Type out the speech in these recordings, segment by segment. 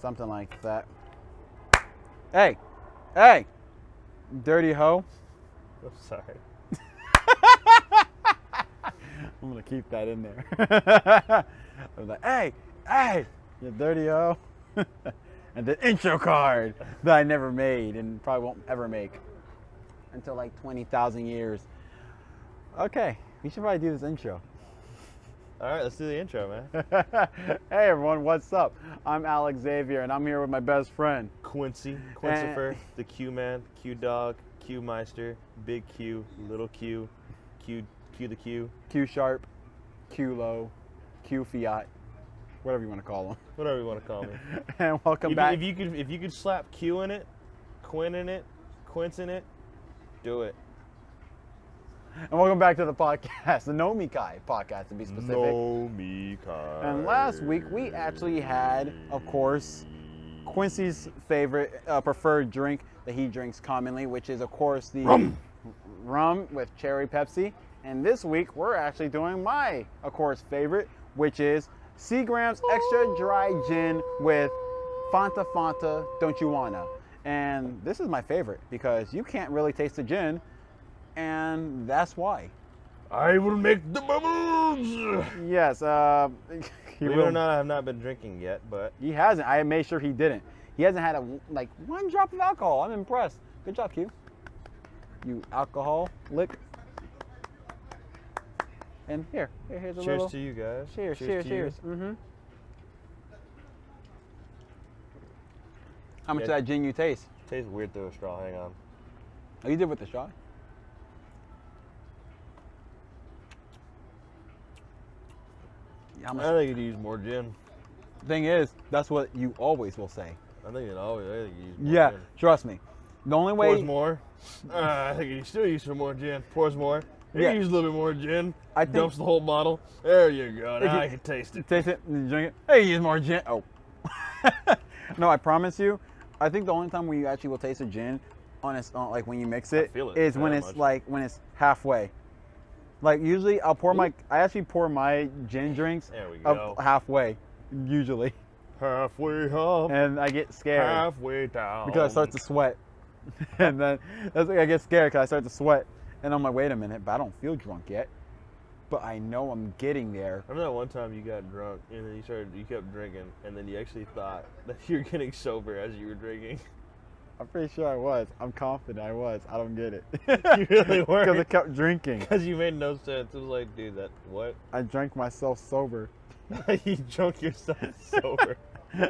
something like that. Hey, hey, dirty hoe. I'm sorry. I'm gonna keep that in there. I was like, hey, you dirty hoe. And the intro card that I never made and probably won't ever make until like 20,000 years. Okay, we should probably do this intro. All right, let's do the intro, man. Hey everyone, what's up? I'm Alex Xavier and I'm here with my best friend. Quincyfer, the Q man, Q dog, Q meister, big Q, little Q, Q the Q. Q sharp, Q low, Q fiat, whatever you want to call them. Whatever you want to call me. And welcome back. If you could slap Q in it, Quinn in it, Quince in it, do it. And welcome back to the podcast, the Nomikai Podcast to be specific. Nomikai. And last week we actually had, of course, Quincy's favorite, preferred drink that he drinks commonly, which is, of course, the rum with cherry Pepsi. And this week we're actually doing my, of course, favorite, which is Seagram's Extra Dry Gin with Fanta Don't You Wanna. And this is my favorite because you can't really taste the gin, and that's why. I will make the bubbles. Yes, Believe it or not, I have not been drinking yet, but he hasn't. I made sure he didn't. He hasn't had one drop of alcohol. I'm impressed. Good job, Q. You alcohol lick. And here's a cheers little. to you guys. Cheers. Mm-hmm. How much of that gin you taste? Tastes weird through a straw. Hang on. Oh, you did with the straw? I think you could use more gin. Thing is, that's what you always will say. I think you use more Yeah, gin. trust me. The only way. Pours more. I think you still use some more gin. Pours more. You Yeah. use a little bit more gin. I think- Dumps the whole bottle. There you go. Now you- I can taste it. Taste it and drink it. Hey, use more gin. Oh. No, I promise you. I think the only time we actually will taste a gin on its like when you mix it feel it is when that it's much. like when it's halfway. Like usually I actually pour my gin drinks There we up go. halfway, usually, Halfway up. and I get scared Halfway down. because I start to sweat, and then that's like I get scared because I start to sweat, and I'm like, wait a minute, but I don't feel drunk yet, but I know I'm getting there. I remember that one time you got drunk and then you kept drinking and then you actually thought that you were getting sober as you were drinking. I'm pretty sure I was. I'm confident I was. I don't get it. You really weren't. Because I kept drinking. Because you made no sense. It was like, dude, what? I drank myself sober. You drunk yourself sober. You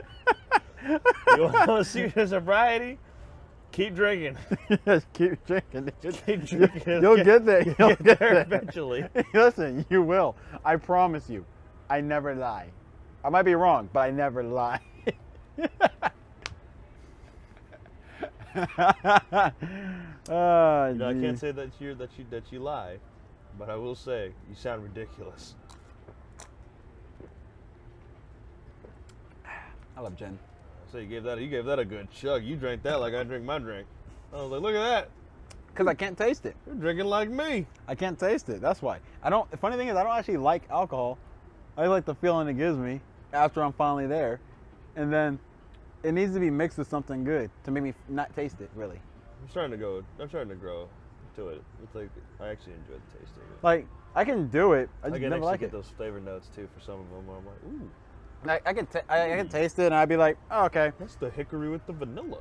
want to see your sobriety? Keep drinking. Just keep drinking. Keep drinking. You'll get there. You'll get there eventually. Listen, you will. I promise you. I never lie. I might be wrong, but I never lie. I can't say that you lie, but I will say you sound ridiculous. I love gin. So you gave that a good chug. You drank that like I drink my drink. I was like, look at that. Because I can't taste it. You're drinking like me. I can't taste it. That's why. The funny thing is, I don't actually like alcohol. I like the feeling it gives me after I'm finally there. And then it needs to be mixed with something good to make me not taste it, really. I'm starting to grow to it. It's like I actually enjoy the taste of it. Like, I can do it. I I just can never actually like get it. those flavor notes too for some of them. Where I'm like, ooh, I can taste it and I'd be like, oh, okay. that's the hickory with the vanilla.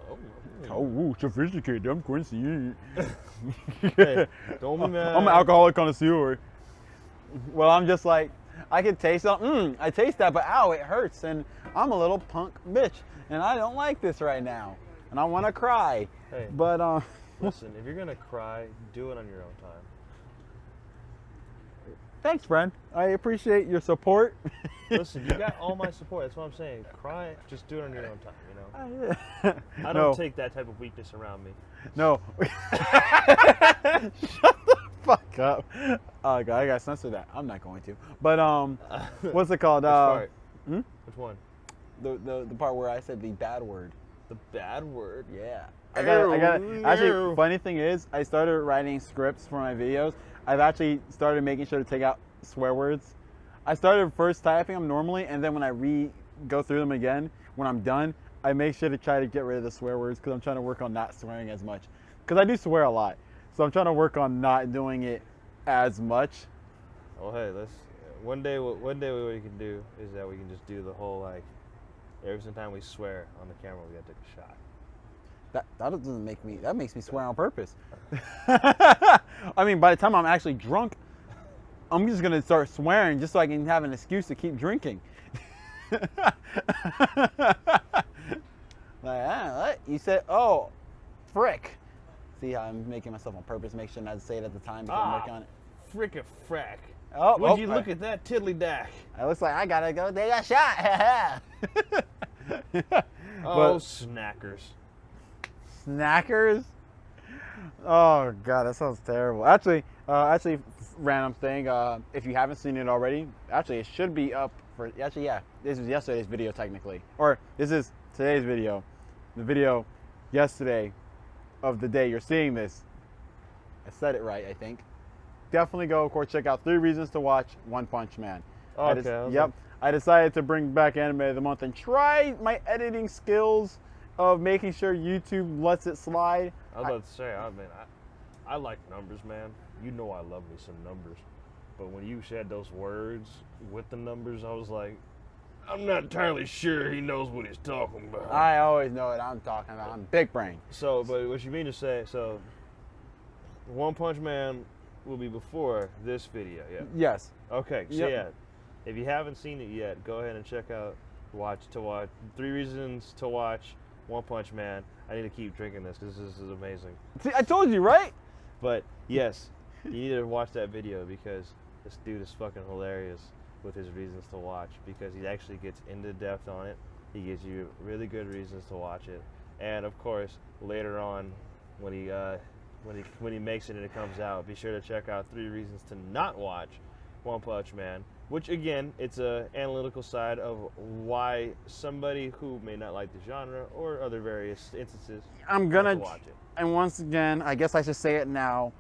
Oh, ooh, sophisticated. I'm Quincy. Hey, don't be mad. I'm an alcoholic connoisseur. Well, I'm just like, I can taste it. I taste that, but ow, it hurts. And I'm a little punk bitch. And I don't like this right now. And I want to cry. Hey. But, Listen, if you're gonna cry, do it on your own time. thanks, friend. I appreciate your support. Listen, you got all my support. That's what I'm saying. Cry, just do it on your own time. You know. I No. don't take that type of weakness around me. No. Shut the fuck up. Oh, God, I gotta censor that. I'm not going to. But what's it called? Which part? Hmm? Which one? The part where I said the bad word. The bad word. Yeah. I got actually, funny thing is, I started writing scripts for my videos. I've actually started making sure to take out swear words. I started first typing them normally, and then when I go through them again, when I'm done, I make sure to try to get rid of the swear words because I'm trying to work on not swearing as much. Because I do swear a lot. So I'm trying to work on not doing it as much. Oh, hey, one day what we can do is that we can just do the whole, like, every single time we swear on the camera, we gotta take a shot. That doesn't make me, that makes me swear on purpose. I mean, by the time I'm actually drunk, I'm just gonna start swearing just so I can have an excuse to keep drinking. What? You said, oh, frick. See how I'm making myself on purpose, make sure not to say it at the time because I'm working on it. Frickin' frack. Would you look at that tiddly dack? It looks like I gotta go take a shot. Snackers. Snackers? Oh god, that sounds terrible. Actually, random thing. If you haven't seen it already, actually it should be up for. Actually, yeah, this is yesterday's video technically, or this is today's video. The video yesterday of the day you're seeing this. I said it right, I think. Definitely go, of course, check out 3 reasons to watch One Punch Man. Okay. I decided to bring back Anime of the Month and try my editing skills of making sure YouTube lets it slide. I was about to say, I like numbers, man. You know I love me some numbers. But when you said those words with the numbers, I was like, I'm not entirely sure he knows what he's talking about. I always know what I'm talking about. I'm big brain. So, but what you mean to say, so One Punch Man will be before this video, yeah? Yes. Okay, so yeah, if you haven't seen it yet, go ahead and check out, watch 3 reasons to watch One Punch Man. I need to keep drinking this because this is amazing. See, I told you, right? But yes, you need to watch that video because this dude is fucking hilarious with his reasons to watch because he actually gets into depth on it. He gives you really good reasons to watch it. And of course, later on, when he makes it and it comes out, be sure to check out 3 reasons to not watch One Punch Man, which again, it's a analytical side of why somebody who may not like the genre or other various instances I'm gonna watch it. And once again, I guess I should say it now.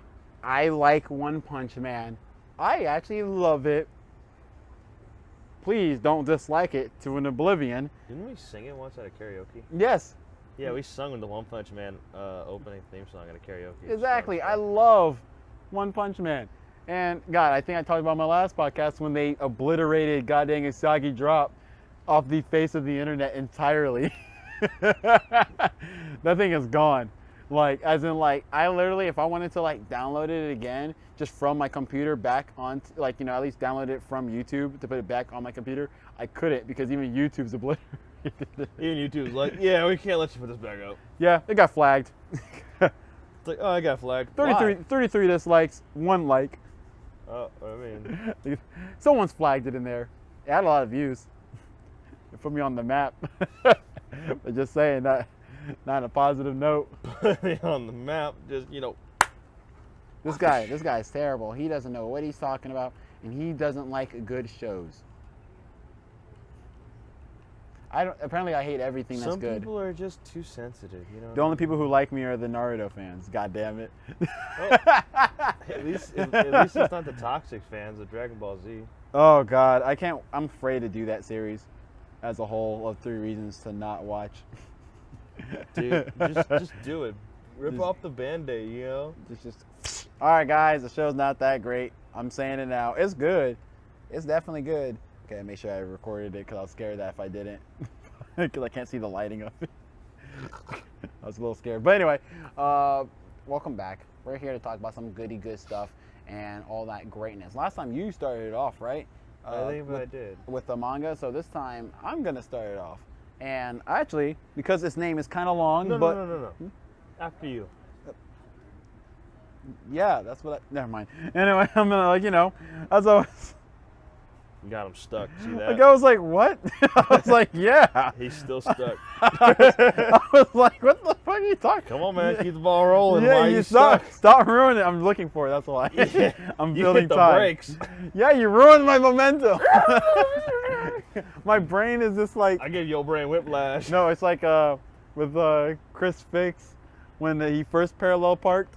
I like One Punch Man. I actually love it. Please don't dislike it to an oblivion. Didn't we sing it once at a karaoke? Yes. Yeah, we sung the One Punch Man opening theme song at a karaoke. Exactly. I love One Punch Man. And God, I think I talked about my last podcast when they obliterated goddamn Usagi Drop off the face of the internet entirely. That thing is gone. Like, as in, like, I literally, if I wanted to, like, download it again, just from my computer back on, like, you know, at least download it from YouTube to put it back on my computer, I couldn't because even YouTube's obliterated. Even YouTube's like, yeah, we can't let you put this back up. Yeah, it got flagged. It's like, oh, I got flagged. 33 dislikes, 1 like. Oh, I mean. Someone's flagged it in there. It had a lot of views. It put me on the map. But just saying, not on a positive note. Put me on the map, just, you know. This guy's terrible. He doesn't know what he's talking about, and he doesn't like good shows. Apparently I hate everything that's good. Some people are just too sensitive, you know. The only people who like me are the Naruto fans. God damn it. Well, at least it's not the toxic fans of Dragon Ball Z. Oh God, I'm afraid to do that series as a whole of 3 reasons to not watch. Dude, just do it. Rip off the Band-Aid, you know? All right, guys, the show's not that great. I'm saying it now. It's good. It's definitely good. Okay, make sure I recorded it because I was scared that if I didn't, because I can't see the lighting of it. I was a little scared. But anyway, welcome back. We're here to talk about some goody good stuff and all that greatness. Last time you started it off, right? I think I did. With the manga. So this time I'm going to start it off. And actually, because its name is kind of long, No. Hmm? After you. Yeah, that's what never mind. Anyway, I'm gonna, like, you know, as I was... You got him stuck. See that? Like, I was like, what? I was like, yeah. He's still stuck. I was like, what the fuck are you talking? Come on, man. Keep the ball rolling. Yeah, Why are you you stuck? Stop ruining it. I'm looking for it. That's why. Yeah. I'm You building hit the time. brakes. Yeah, you ruined my momentum. My brain is just like... I give your brain whiplash. No, it's like with Chris Fix when he first parallel parked.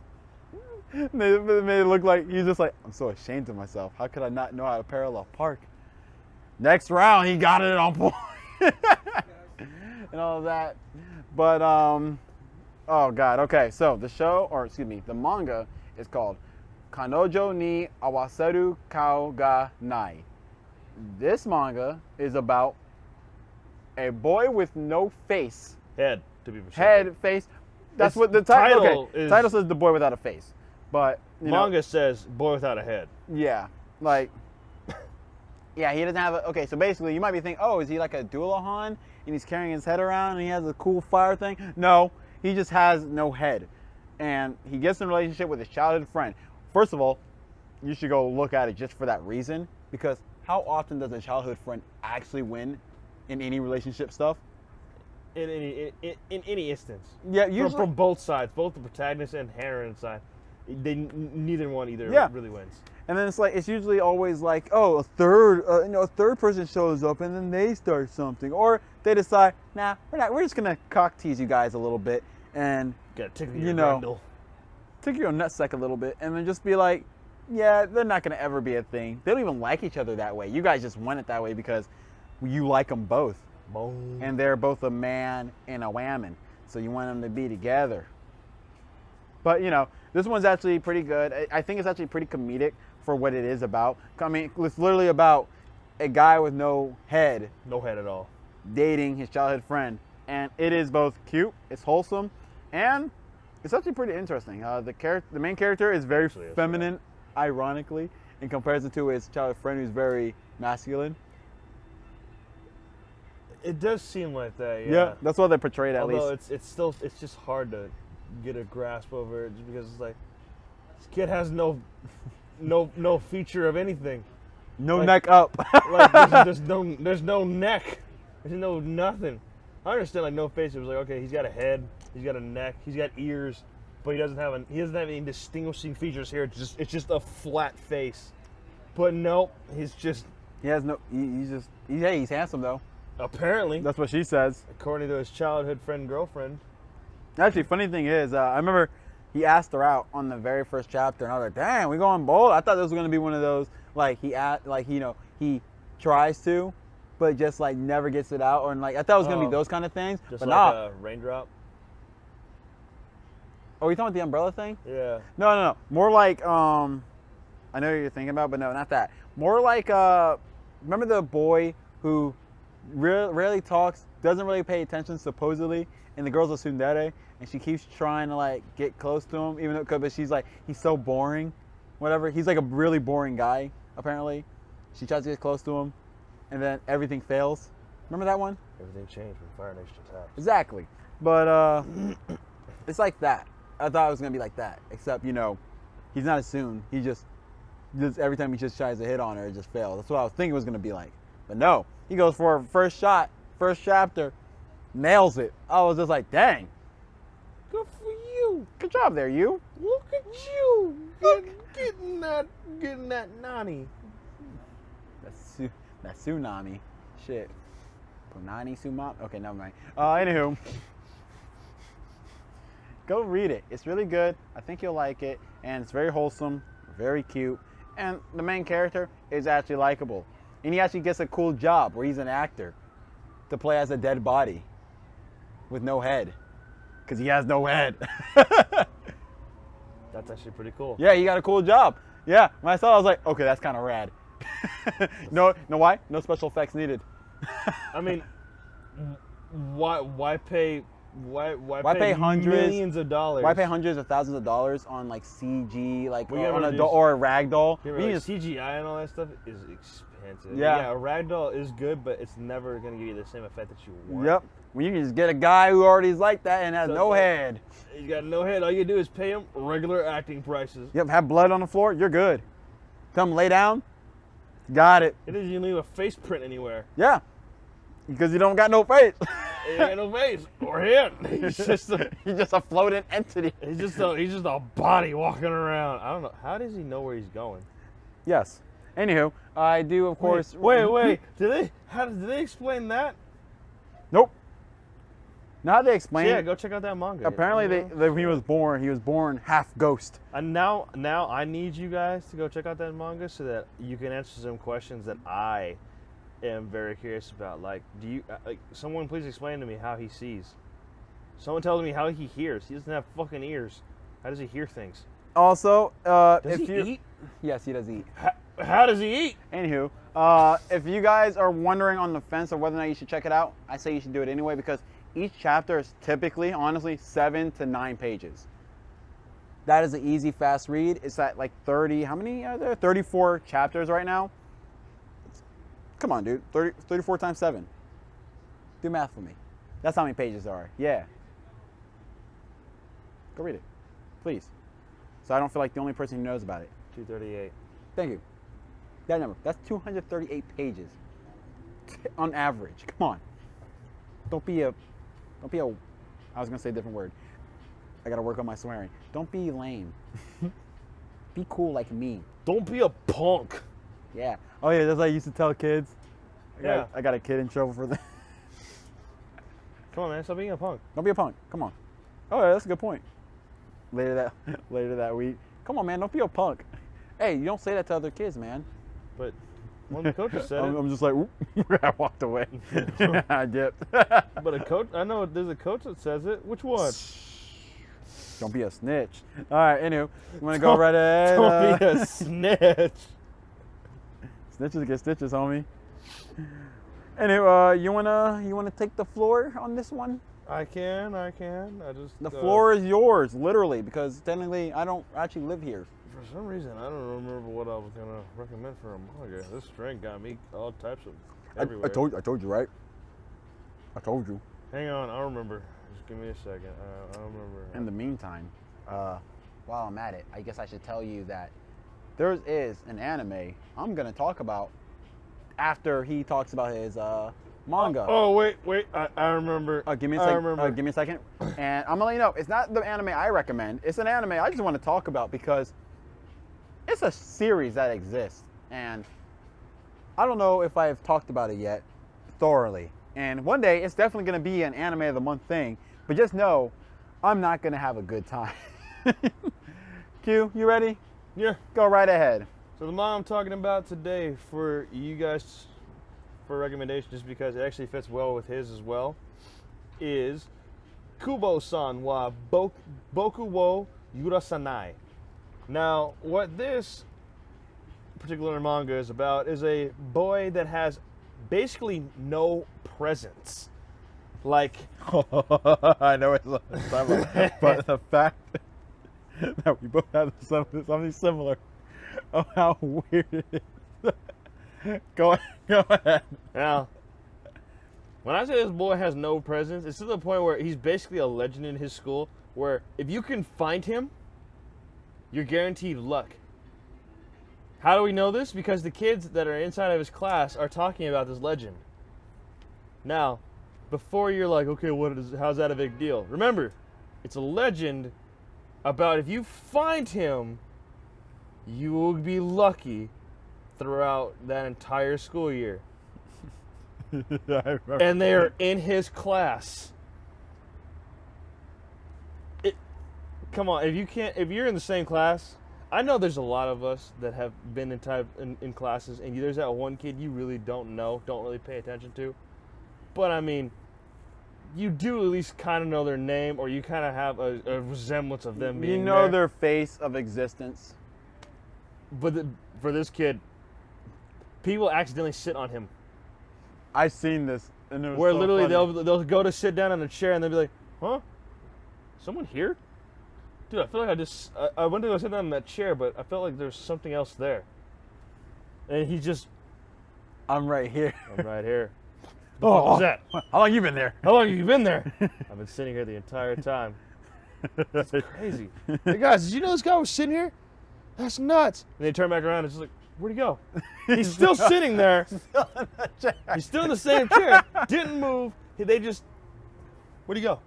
They made it look like he's just like, I'm so ashamed of myself. How could I not know how to parallel park? Next round, he got it on point. and all of that. But oh god. Okay, so the manga is called Kanojo ni Awaseru Kao ga Nai. This manga is about a boy with no face. Head, to be precise. Head, face. That's what the title is. Title says the boy without a face. But manga says boy without a head. Yeah. Like yeah, he doesn't have a okay, so basically you might be thinking, oh, is he like a Doulahan and he's carrying his head around and he has a cool fire thing? No, he just has no head. And he gets in a relationship with his childhood friend. First of all, you should go look at it just for that reason, because how often does a childhood friend actually win in any relationship stuff? In any instance. Yeah, usually from both sides, both the protagonist and heroine side, neither one really wins. And then it's usually always like, oh, a third person shows up and then they start something, or they decide, nah, we're just gonna cock tease you guys a little bit and tickle your nutsack a little bit, and then just be like, yeah, they're not gonna ever be a thing. They don't even like each other that way. You guys just want it that way because you like them both. Boom. And they're both a man and a woman, so you want them to be together. But this one's actually pretty good. I think it's actually pretty comedic for what it is about. I mean, it's literally about a guy with no head at all, dating his childhood friend, and it is both cute, it's wholesome, and it's actually pretty interesting. The main character is very feminine, ironically, in comparison to his childhood friend, who's very masculine. It does seem like that, yeah. Yeah, that's what they portrayed at least. Although it's just hard to get a grasp over it, just because it's like this kid has no feature of anything. No neck up. Like there's no neck. There's no nothing. I understand like no face. It was like, okay, he's got a head, he's got a neck, he's got ears, but he doesn't have any distinguishing features here. It's just a flat face. But no, he's handsome though. Apparently. That's what she says. According to his childhood friend girlfriend. Actually, funny thing is, I remember he asked her out on the very first chapter, and I was like, "Damn, we going bold." I thought this was gonna be one of those he tries to, but just like never gets it out, or like I thought it was gonna be those kind of things. Just but like not. A raindrop. Oh, you talking about the umbrella thing? Yeah. No. More like I know what you're thinking about, but no, not that. More like remember the boy who rarely talks, doesn't really pay attention supposedly, and the girl's a tsundere, and she keeps trying to like get close to him, even though but she's like, he's so boring, whatever. He's like a really boring guy apparently. She tries to get close to him, and then everything fails. Remember that one? Everything changed when Fire Nation attacked. Exactly, but it's like that. I thought it was gonna be like that, except he's not a Tsun. He just every time he just tries to hit on her, it just fails. That's what I was thinking it was gonna be like, but no. He goes for a first shot, first chapter, nails it. I was just like, dang. Good for you. Good job there, you. Look at you. Getting that nani. That's tsunami. Shit. Punani Sumam? Okay, never mind. Anywho. Go read it. It's really good. I think you'll like it. And it's very wholesome, very cute. And the main character is actually likable. And he actually gets a cool job where he's an actor to play as a dead body with no head. Because he has no head. That's actually pretty cool. Yeah, he got a cool job. Yeah, when I saw it, I was like, okay, that's kind of rad. No, why? No special effects needed. I mean, why pay hundreds, millions of dollars? Why pay hundreds of thousands of dollars on like CG, like on a doll or a rag doll? CGI and all that stuff is expensive. Yeah, a rag doll is good, but it's never gonna give you the same effect that you want. Yep. When you can just get a guy who already is like that and has no head. He's got no head. All you do is pay him regular acting prices. Yep. Have blood on the floor, you're good. Come lay down. Got it. It doesn't even leave a face print anywhere. Yeah. Because you don't got no face. He ain't got no face or head. He's just a floating entity. He's just a body walking around. I don't know. How does he know where he's going? Yes. Anywho, I do of course. Wait. Did they explain that? Nope. Now they explain. Yeah, go check out that manga. Apparently, when he was born half ghost. And now I need you guys to go check out that manga so that you can answer some questions that I am very curious about. Like, someone please explain to me how he sees. Someone tells me how he hears. He doesn't have fucking ears. How does he hear things? Also, Does if he you eat? Yes, he does eat. How does he eat? Anywho, if you guys are wondering on the fence of whether or not you should check it out, I say you should do it anyway because each chapter is typically, honestly, 7 to 9 pages. That is an easy, fast read. It's at like 30, how many are there? 34 chapters right now. Come on, dude. 34 times 7. Do math for me. That's how many pages there are. Yeah. Go read it, please. So I don't feel like the only person who knows about it. 238. Thank you. That number. That's 238 pages on average. Come on. Don't be a, I was going to say a different word. I got to work on my swearing. Don't be lame. Be cool like me. Don't be a punk. Yeah. Oh yeah, that's what I used to tell kids. Yeah. I got a kid in trouble for that. Come on, man. Stop being a punk. Don't be a punk. Come on. Oh, yeah, that's a good point. Later that week. Come on, man. Don't be a punk. Hey, you don't say that to other kids, man. But one of the coaches said I'm just like, I walked away. I dipped. But a coach, I know there's a coach that says it. Which one? Don't be a snitch. All right, anyway, I'm gonna go right ahead. Don't be a snitch. Snitches get stitches, homie. Anyway, you wanna take the floor on this one? I can. The floor is yours, literally, because technically I don't actually live here. For some reason, I don't remember what I was gonna recommend for a manga. This drink got me all types of everywhere. I told you, right? I told you. Hang on, I'll remember. Just give me a second. I don't remember. In the meantime, while I'm at it, I guess I should tell you that there is an anime I'm gonna talk about after he talks about his manga. Oh wait, I remember. Give me a second. Give me a second. And I'm gonna let you know, it's not the anime I recommend. It's an anime I just want to talk about because it's a series that exists, and I don't know if I've talked about it yet thoroughly. And one day it's definitely gonna be an anime of the month thing. But just know, I'm not gonna have a good time. Q, you ready? Yeah. Go right ahead. So the manga I'm talking about today for you guys, for recommendation, just because it actually fits well with his as well, is Kubo-san wa Boku wo Yurasanai. Now, what this particular manga is about is a boy that has basically no presence. Like, I know it's similar, but the fact that we both have something similar, oh, how weird it is. Go ahead. Now, when I say this boy has no presence, it's to the point where he's basically a legend in his school, where if you can find him, you're guaranteed luck. How do we know this? Because the kids that are inside of his class are talking about this legend. Now, before you're like, okay, how's that a big deal? Remember, it's a legend about if you find him, you will be lucky throughout that entire school year. And they are in his class. Come on, if you're in the same class, I know there's a lot of us that have been in classes, and there's that one kid you really don't know, don't really pay attention to. But I mean, you do at least kind of know their name, or you kind of have a resemblance of them being there. Their face of existence. But for this kid, people accidentally sit on him. I've seen this, and it was where so literally funny. they'll go to sit down on a chair, and they'll be like, "Huh? Someone here?" Dude, I feel like I went to go sit down in that chair, but I felt like there's something else there. And he just, I'm right here. I'm right here. What was that? How long you been there? How long have you been there? I've been sitting here the entire time. That's crazy. Hey guys, did you know this guy was sitting here? That's nuts. And they turn back around and it's just like, where'd he go? He's still sitting there. Still in the chair. He's still in the same chair. Didn't move. They just, where'd he go?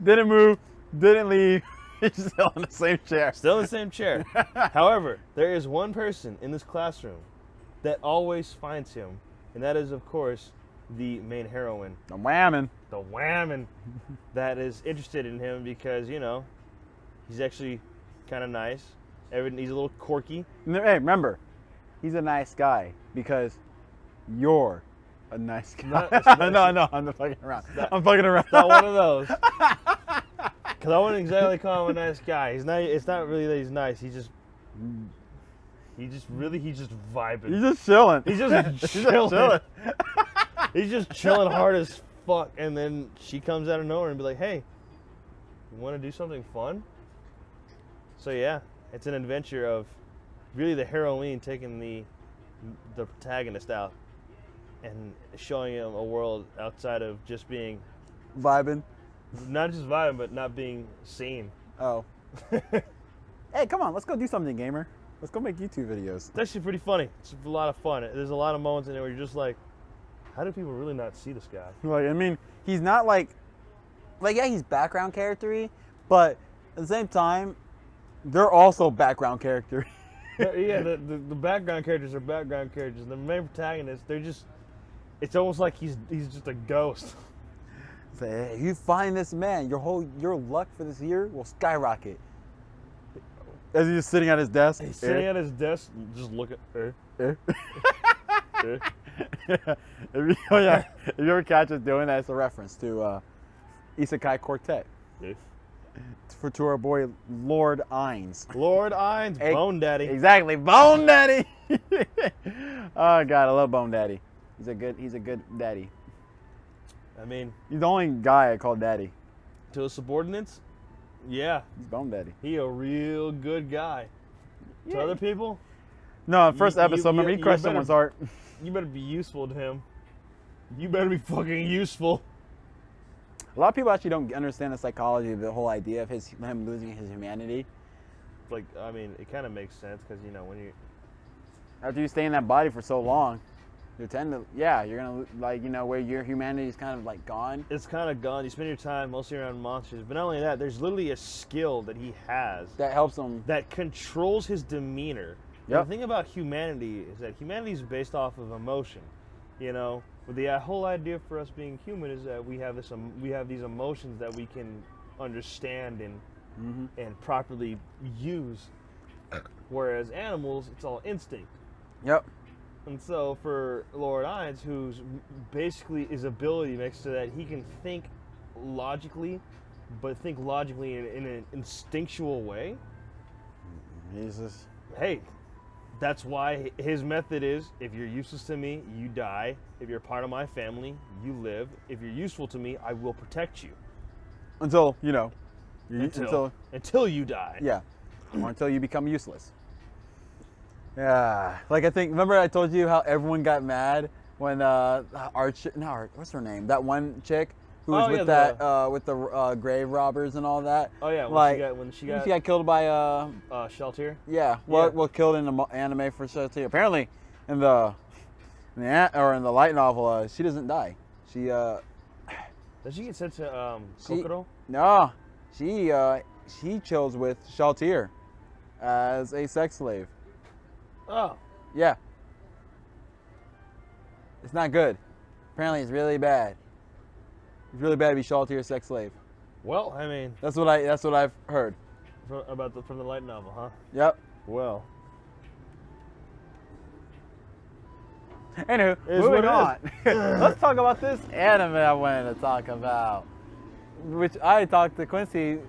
Didn't move. Didn't leave. He's still in the same chair. Still in the same chair. However, there is one person in this classroom that always finds him, and that is, of course, the main heroine. The whammon. The whammon that is interested in him because, he's actually kind of nice. He's a little quirky. Hey, remember, he's a nice guy because you're a nice guy. No, I'm fucking around. I'm fucking around. It's not one of those. Because I wouldn't exactly call him a nice guy. He's not. It's not really that he's nice. He's just vibing. He's just chilling. He's just chilling. He's just chilling hard as fuck. And then she comes out of nowhere and be like, "Hey, you want to do something fun?" So yeah, it's an adventure of really the heroine taking the protagonist out and showing him a world outside of just being Vibing. not just vibing, but not being seen. Oh. Hey, come on, let's go do something, gamer. Let's go make YouTube videos. It's actually pretty funny. It's a lot of fun. There's a lot of moments in there where you're just like, how do people really not see this guy? Like, I mean, he's not like yeah, he's background character-y, but at the same time, they're also background character. Yeah, the background characters are background characters. The main protagonists, they're just, it's almost like he's just a ghost. Say, hey, you find this man, your luck for this year will skyrocket. As he's just sitting at his desk. He's sitting at his desk, just looking. If you ever catch us doing that, it's a reference to Isekai Quartet. To our boy Lord Ainz. Lord Ainz, Bone Daddy. Exactly, Bone Daddy. Oh God, I love Bone Daddy. He's a good daddy. I mean, he's the only guy I call daddy. To his subordinates, yeah, he's Bone Daddy. He a real good guy. Yeah. To other people, no. First episode, remember he crushed someone's heart. You better be useful to him. You better be fucking useful. A lot of people actually don't understand the psychology of the whole idea of him losing his humanity. Like, I mean, it kind of makes sense because, you know, when you... After you stay in that body for so long, you tend to, yeah, you're going to, like, you know, where your humanity is kind of, like, gone. It's kind of gone. You spend your time mostly around monsters. But not only that, there's literally a skill that he has. That helps him. That controls his demeanor. Yep. The thing about humanity is that humanity is based off of emotion, you know? The whole idea for us being human is that we have these emotions that we can understand and properly use, whereas animals, it's all instinct. Yep. And so for Lord Ainz, who's basically his ability next to that, he can think logically, but think logically in an instinctual way. Jesus. Hey. That's why his method is, if you're useless to me, you die. If you're part of my family, you live. If you're useful to me, I will protect you. Until, you know. Until you die. Yeah. Or until you become useless. Yeah. Like, I think, remember I told you how everyone got mad when what's her name? That one chick who was with the grave robbers and all that. Oh yeah, when she got killed by Sheltier. Yeah, well killed in the anime for Sheltier. Apparently, in the light novel, she doesn't die. She does she get sent to Kokoro? No, she chills with Sheltier as a sex slave. Oh. Yeah. It's not good. Apparently, it's really bad. It's really bad to be Sheltier sex slave. Well, I mean, that's what I've heard. From the light novel, huh? Yep. Well. Anywho, moving on. Let's talk about this anime I wanted to talk about, which I talked to Quincy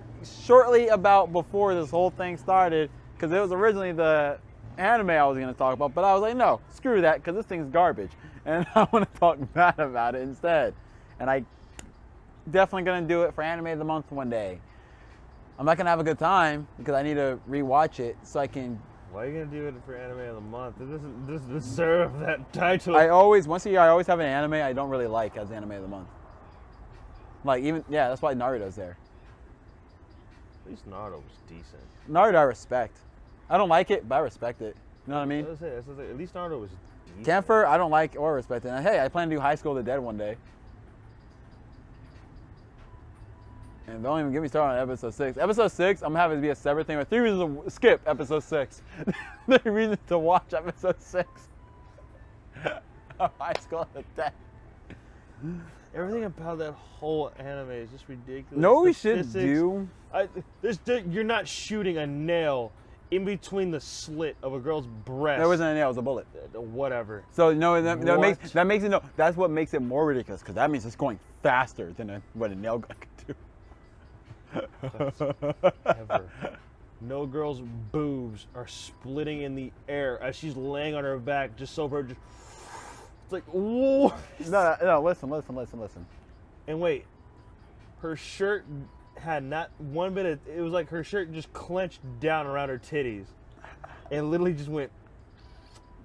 shortly about before this whole thing started, because it was originally the anime I was going to talk about, but I was like, no, screw that, because this thing's garbage, and I want to talk bad about it instead. And I definitely going to do it for Anime of the Month one day. I'm not going to have a good time because I need to rewatch it so I can... Why are you going to do it for Anime of the Month? It doesn't deserve that title. Once a year, I always have an anime I don't really like as Anime of the Month. Like, that's why Naruto's there. At least Naruto was decent. Naruto I respect. I don't like it, but I respect it. You know what I mean? At least Naruto was decent. Kampfer, I don't like or respect it. And hey, I plan to do High School of the Dead one day. And don't even get me started on episode 6. Episode 6, I'm going to have it be a separate thing. 3 reasons to skip episode 6. 3 reasons to watch episode 6 of High School of the Dead. Everything about that whole anime is just ridiculous. No, we should do. You're not shooting a nail in between the slit of a girl's breast. That wasn't a nail, it was a bullet. Whatever. So no, that makes it no. That's what makes it more ridiculous because that means it's going faster than what a nail gun could do. Ever. No girl's boobs are splitting in the air as she's laying on her back, just so her. It's like, whoa. No, listen. And wait, her shirt had not one bit of. It was like her shirt just clenched down around her titties, and literally just went.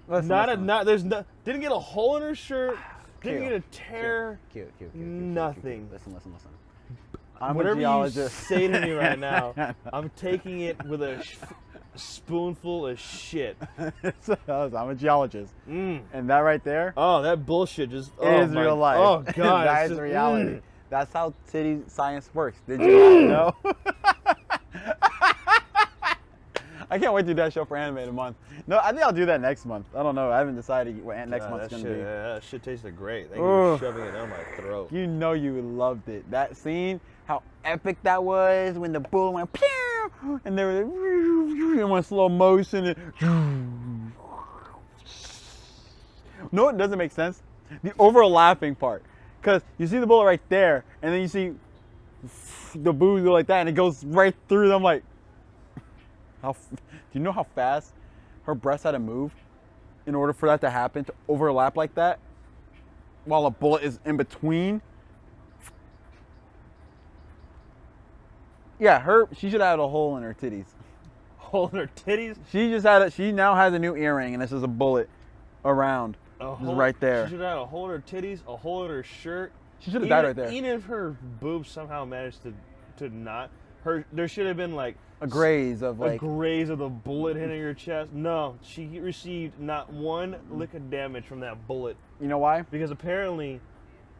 Didn't get a hole in her shirt. Didn't get a tear. Cute. Nothing. Listen. I'm Whatever a geologist. you say to me right now, I'm taking it with a spoonful of shit. I'm a geologist, and that right there Oh, that bullshit just is real life. Oh god, that it's is just, reality. That's how titty science works. Did you not know? I can't wait to do that show for Anime in a month. No, I think I'll do that next month. I don't know. I haven't decided what next month's going to be. That shit tasted great. Thank you for shoving it down my throat. You know you loved it. That scene, how epic that was when the bull went pew, and they were like, in one slow motion. And, no, it doesn't make sense. The overlapping part. Because you see the bullet right there, and then you see the boobs go like that, and it goes right through them. Like, do you know how fast her breasts had to move in order for that to happen, to overlap like that, while a bullet is in between? Yeah, she should have had a hole in her titties. Hole in her titties? She now has a new earring, and this is a bullet around. Right there. She should have had a hole in her titties, a hole in her shirt. She should have died right there. Even if her boobs somehow managed to not, there should have been like a graze of the bullet hitting her chest. No, she received not one lick of damage from that bullet. You know why? Because apparently,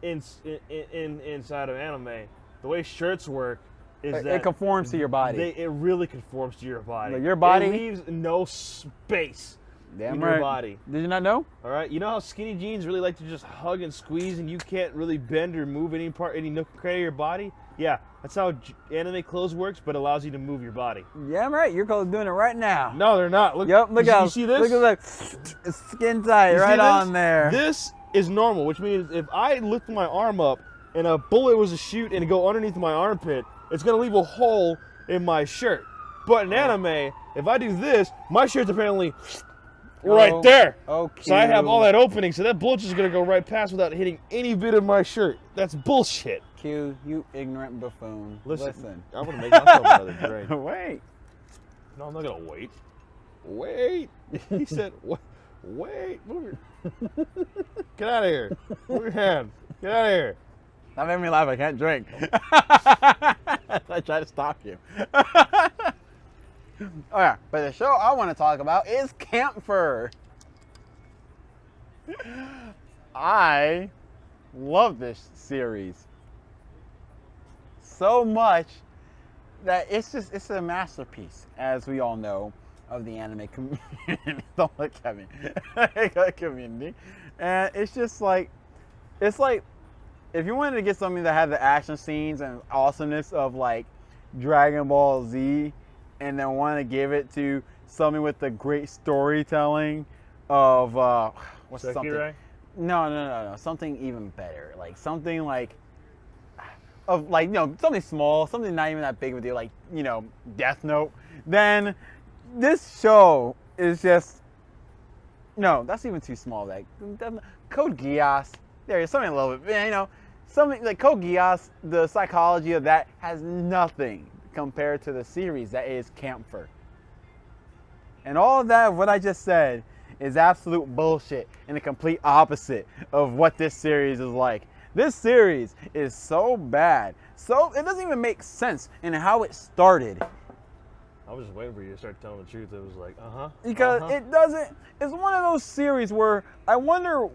inside of anime, the way shirts work is that it conforms to your body. It really conforms to your body. Like your body it leaves no space. Damn in right. your body. Did you not know? All right. You know how skinny jeans really like to just hug and squeeze, and you can't really bend or move any nook or cranny of your body? Yeah, that's how anime clothes works, but allows you to move your body. Yeah, I'm right. Your clothes doing it right now. No, they're not. Look. Yep. Look out. You see this? Look at that. It's skin tight right on there. This is normal, which means if I lift my arm up and a bullet was to shoot and go underneath my armpit, it's gonna leave a hole in my shirt. But in anime, if I do this, my shirt's apparently right there. Okay. So I have all that opening, so that bullet's just gonna go right past without hitting any bit of my shirt. That's bullshit. Q, you ignorant buffoon. Listen. I'm gonna make myself another drink. Wait. No, I'm not gonna wait. Wait. He said, wait. Move your... Get out of here. Move your hand. Get out of here. That made me laugh. I can't drink. I try to stop you. Oh yeah, but the show I want to talk about is Kampfer. I love this series so much that it's a masterpiece, as we all know, of the anime community. Don't look at me. Community. And it's just like, it's like, if you wanted to get something that had the action scenes and awesomeness of like Dragon Ball Z, and then want to give it to something with the great storytelling of what's Sakurai? something? No, something even better, like something like of like something small, something not even that big of a deal, like Death Note. Then this show is just that's even too small. Like Code Geass, there's something a little bit, something like Code Geass. The psychology of that has nothing compared to the series that is Kampfer. And all of that, what I just said, is absolute bullshit and the complete opposite of what this series is like. This series is so bad. So it doesn't even make sense in how it started. I was just waiting for you to start telling the truth. It was like, Because it doesn't, it's one of those series where I wonder.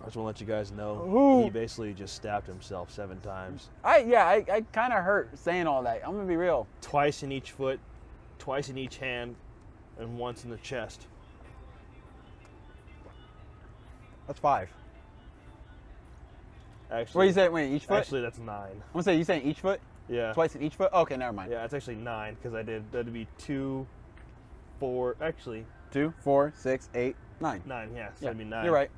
I just want to let you guys know he basically just stabbed himself 7 times. I kind of hurt saying all that. I'm going to be real. Twice in each foot, twice in each hand, and once in the chest. That's 5. Actually, What are you saying? Wait, each foot? Actually, that's 9. I'm going to say, you saying each foot? Yeah. Twice in each foot? Okay, never mind. Yeah, it's actually 9 because that'd be 2, 4, actually 2, 4, 6, 8, 9. 9. Yeah, so Yeah, it'd be 9. you're right.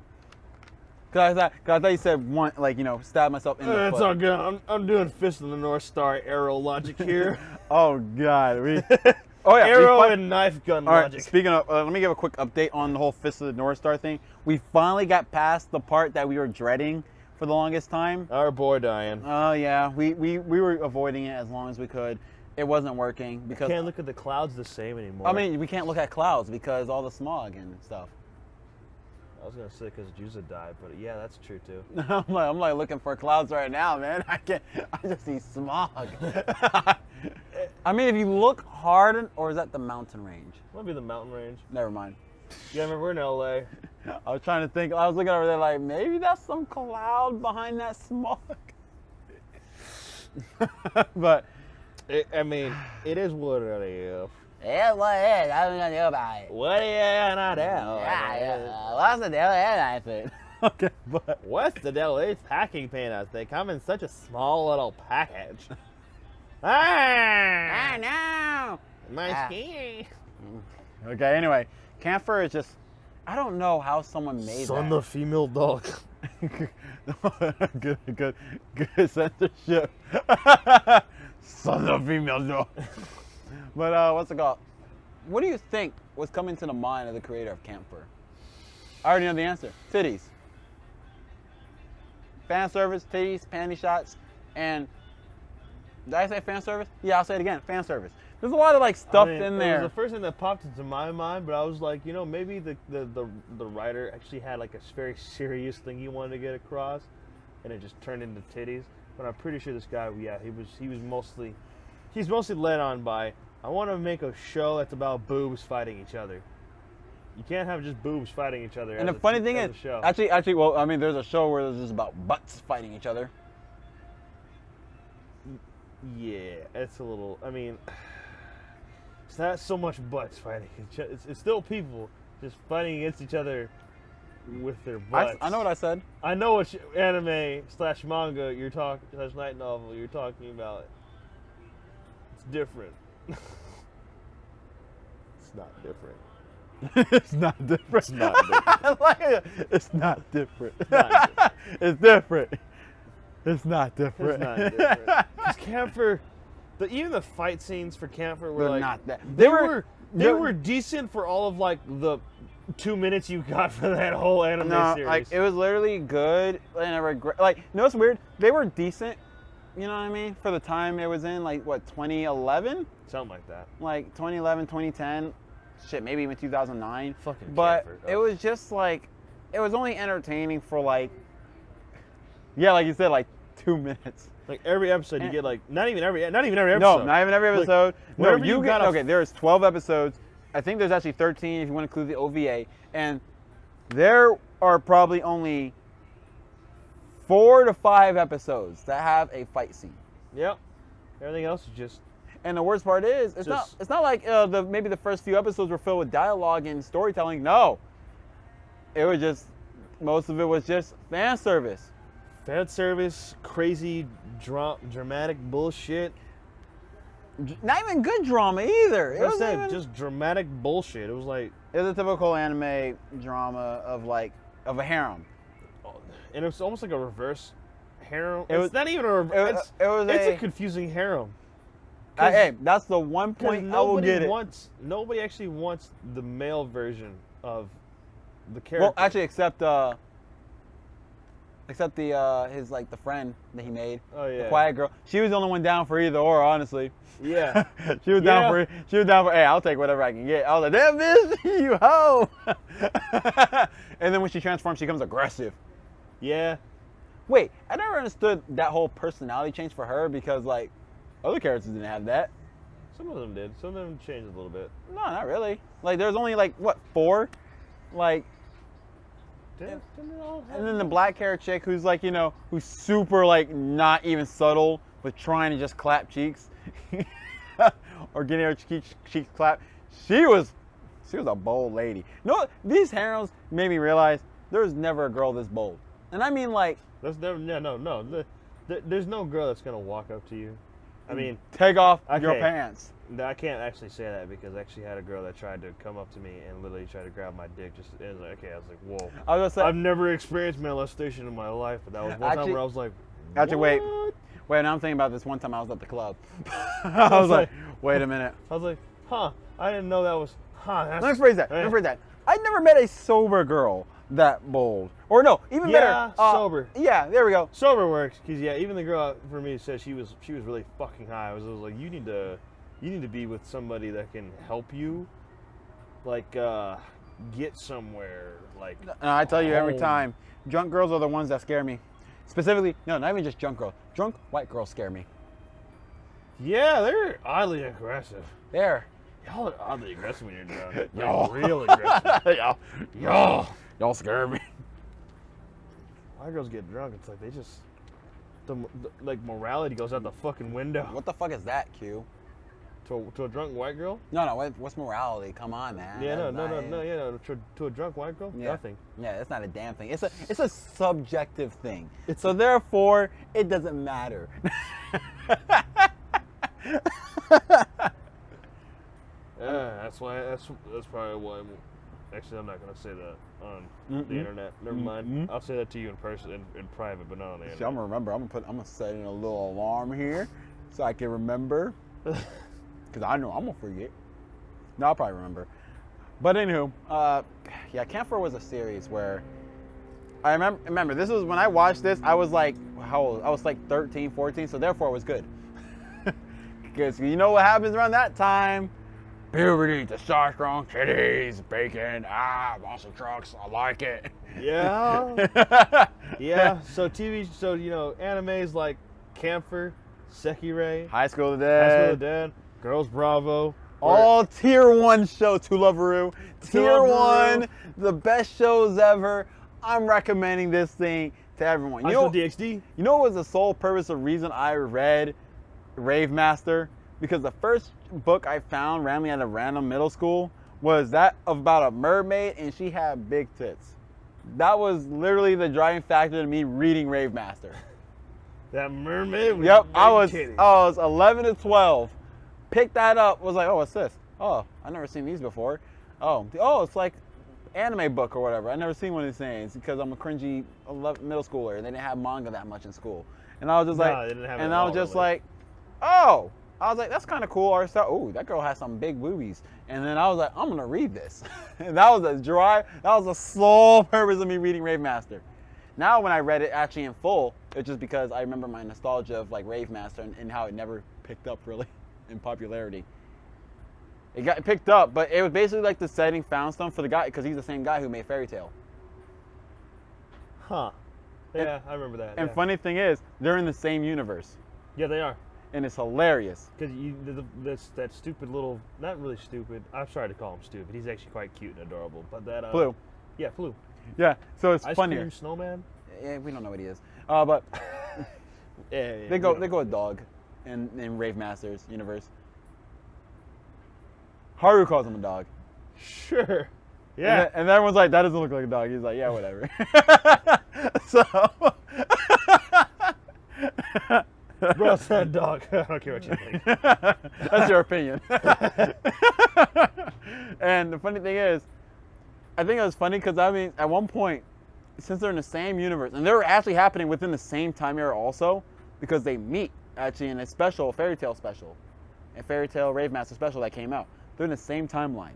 Cause I thought you said one, like, stab myself in the It's foot. all good. I'm doing Fist of the North Star arrow logic here. Oh God, oh yeah, Arrow and knife gun all right, logic. speaking of, let me give a quick update on the whole Fist of the North Star thing. We finally got past the part that we were dreading for the longest time. Our boy dying. Oh yeah, we were avoiding it as long as we could. It wasn't working because Can't look at the clouds the same anymore. I mean, we can't look at clouds because all the smog and stuff. I was gonna say because Juza died, but yeah, that's true too. I'm like looking for clouds right now, man. I just see smog. I mean, if you look hard, or is that the mountain range? Might be the mountain range. Never mind. Yeah, remember we're in LA. I was trying to think. I was looking over there like maybe that's some cloud behind that smog. But I mean, it is what it is. yeah, what is? I don't know about it. What are you gonna do? What's the deal? I think. Okay, but What's the deal? It's packing peanuts. They come in such a small little package. Ah! know. My skin. Okay. Anyway, Kampfer is just. I don't know how someone made Son that. of female dog. good censorship. Son of female dog. But what's it called? What do you think was coming to the mind of the creator of Kampfer? I already know the answer. Titties. Fan service, titties, panty shots, and did I say fan service? Yeah, I'll say it again. Fan service. There's a lot of like stuff in there. It was the first thing that popped into my mind, but I was like, maybe the writer actually had like a very serious thing he wanted to get across, and it just turned into titties. But I'm pretty sure this guy, yeah, he's mostly led on by, I want to make a show that's about boobs fighting each other. You can't have just boobs fighting each other. And the funny thing is, actually, well, I mean, there's a show where there's just about butts fighting each other. Yeah, it's a little. I mean, it's not so much butts fighting each other. It's still people just fighting against each other with their butts. I know what I said. I know what anime/manga you're talking /light novel you're talking about. It's different. It's not different. It's not different. It's not different. It's not different. It's not different. It's different. It's not different. It's not different. Because Kampfer, even the fight scenes for Kampfer were They're like not that. They were decent for all of like the 2 minutes you got for that whole anime series. Like it was literally good and a regret. Like, what's weird? They were decent. You know what I mean? For the time it was in, like what, 2011? Something like that. Like 2011, 2010. Shit, maybe even 2009. Fucking But Kampfer, it was just like, it was only entertaining for like, yeah, like you said, like 2 minutes. Like every episode you get like, not even every episode. No, not even every episode. No, whenever you you get, got a- okay, there's 12 episodes. I think there's actually 13 if you want to include the OVA. And there are probably only 4 to 5 episodes that have a fight scene. Yep. Everything else is just. And the worst part is, it's not like maybe the first few episodes were filled with dialogue and storytelling. No, it was just, most of it was just fan service. Fan service, crazy, dramatic bullshit. Not even good drama either. It I was said just dramatic bullshit. It was like. It was a typical anime drama of a harem. And it was almost like a reverse harem. It was It's not even a reverse. It's a confusing harem. Hey, that's the one point I will get it. Nobody actually wants the male version of the character. Well, actually, except the his like the friend that he made. Oh yeah. The quiet girl. She was the only one down for either or, honestly. Yeah. She was down for. Hey, I'll take whatever I can get. I was like, damn bitch, you hoe. And then when she transforms, she becomes aggressive. Yeah. Wait, I never understood that whole personality change for her because like other characters didn't have that. Some of them did. Some of them changed a little bit. No, not really. Like there's only like what, 4? Like. And then the black hair chick who's like, who's super like not even subtle with trying to just clap cheeks or getting her cheeks clapped. She was a bold lady. No, these harems made me realize there's never a girl this bold. And I mean like, There's no girl that's gonna walk up to you I mean, take off okay. your pants. No, I can't actually say that because I actually had a girl that tried to come up to me and literally tried to grab my dick. Just it was like, okay, I was like, whoa. I was gonna say, I've never experienced molestation in my life, but that was one time where I was like, actually, what? wait. Now I'm thinking about this one time I was at the club. I was like, wait a minute. I was like, huh? I didn't know that was. Huh? Let me phrase that. I never met a sober girl that bold. Or no, even better. Sober. Yeah, there we go. Sober works, cause yeah, even the girl for me said she was really fucking high. I was like, you need to be with somebody that can help you, like get somewhere. Like I tell you every home. time, drunk girls are the ones that scare me. Specifically, no, not even just drunk girls. Drunk white girls scare me. Yeah, they're oddly aggressive. Y'all are oddly aggressive when you're drunk. Y'all. Like, real aggressive. Y'all scare me. White girls get drunk. It's like they just like morality goes out the fucking window. What the fuck is that, Q? To a drunk white girl? No. What's morality? Come on, man. Yeah, That's no. not- Yeah, no. To a drunk white girl, Yeah. nothing. Yeah, it's not a damn thing. It's a subjective thing. So therefore, it doesn't matter. Yeah, that's probably why. Actually, I'm not gonna say that on the internet. Never mind. I'll say that to you in person, in private, but not on the internet. See, I'm gonna remember. I'm gonna set in a little alarm here, so I can remember. Cause I know I'm gonna forget. No, I'll probably remember. But anywho, yeah, Kampfer was a series where I remember this was when I watched this. I was like, how old? I was like 13, 14. So therefore, it was good. Because you know what happens around that time? Puberty, testosterone, titties, bacon, monster trucks. I like it. Yeah. Yeah. So animes like Kampfer, Sekirei, High School of the High School Dead. of the Dead, Girls Bravo. All tier 1 show, Tulavaroo. Tier Tulavaroo. 1, the best shows ever. I'm recommending this thing to everyone. High School DxD. You know what was the sole purpose of reason I read Rave Master? Because the first book I found randomly at a random middle school was that about a mermaid and she had big tits. That was literally the driving factor to me reading Rave Master. That mermaid with Yep, big I was titties. 11 to 12. Picked that up, was like, oh, what's this? Oh, I've never seen these before. Oh, it's like anime book or whatever. I never seen one of these things because I'm a cringy middle schooler and they didn't have manga that much in school. And I was just No, like, they didn't have it and at I all, was just really. like, oh, I was like, that's kind of cool art style. Oh, that girl has some big boobies. And then I was like, I'm gonna read this. And that was the sole purpose of me reading Rave Master. Now when I read it actually in full, it's just because I remember my nostalgia of like Rave Master and how it never picked up really in popularity. It got picked up, but it was basically like the setting Foundstone for the guy, because he's the same guy who made Fairy Tail. Huh. Yeah, I remember that. And yeah. funny thing is, they're in the same universe, Yeah, they are. and it's hilarious. Because that stupid little, not really stupid. I'm sorry to call him stupid. He's actually quite cute and adorable. But that Blue. Yeah, Flu. Yeah, so it's Ice funnier. Cream Snowman. Yeah, we don't know what he is. But Yeah. they go with dog in Rave Masters universe. Haru calls him a dog. Sure. Yeah. And then everyone's like, that doesn't look like a dog. He's like, yeah, whatever. So. Bro, it's not a dog. I don't care what you think. That's your opinion. And the funny thing is, I think it was funny because, I mean, at one point, since they're in the same universe, and they're actually happening within the same time era also, because they meet actually in a special, Fairy Tail special, a Fairy Tail Rave Master special that came out. They're in the same timeline.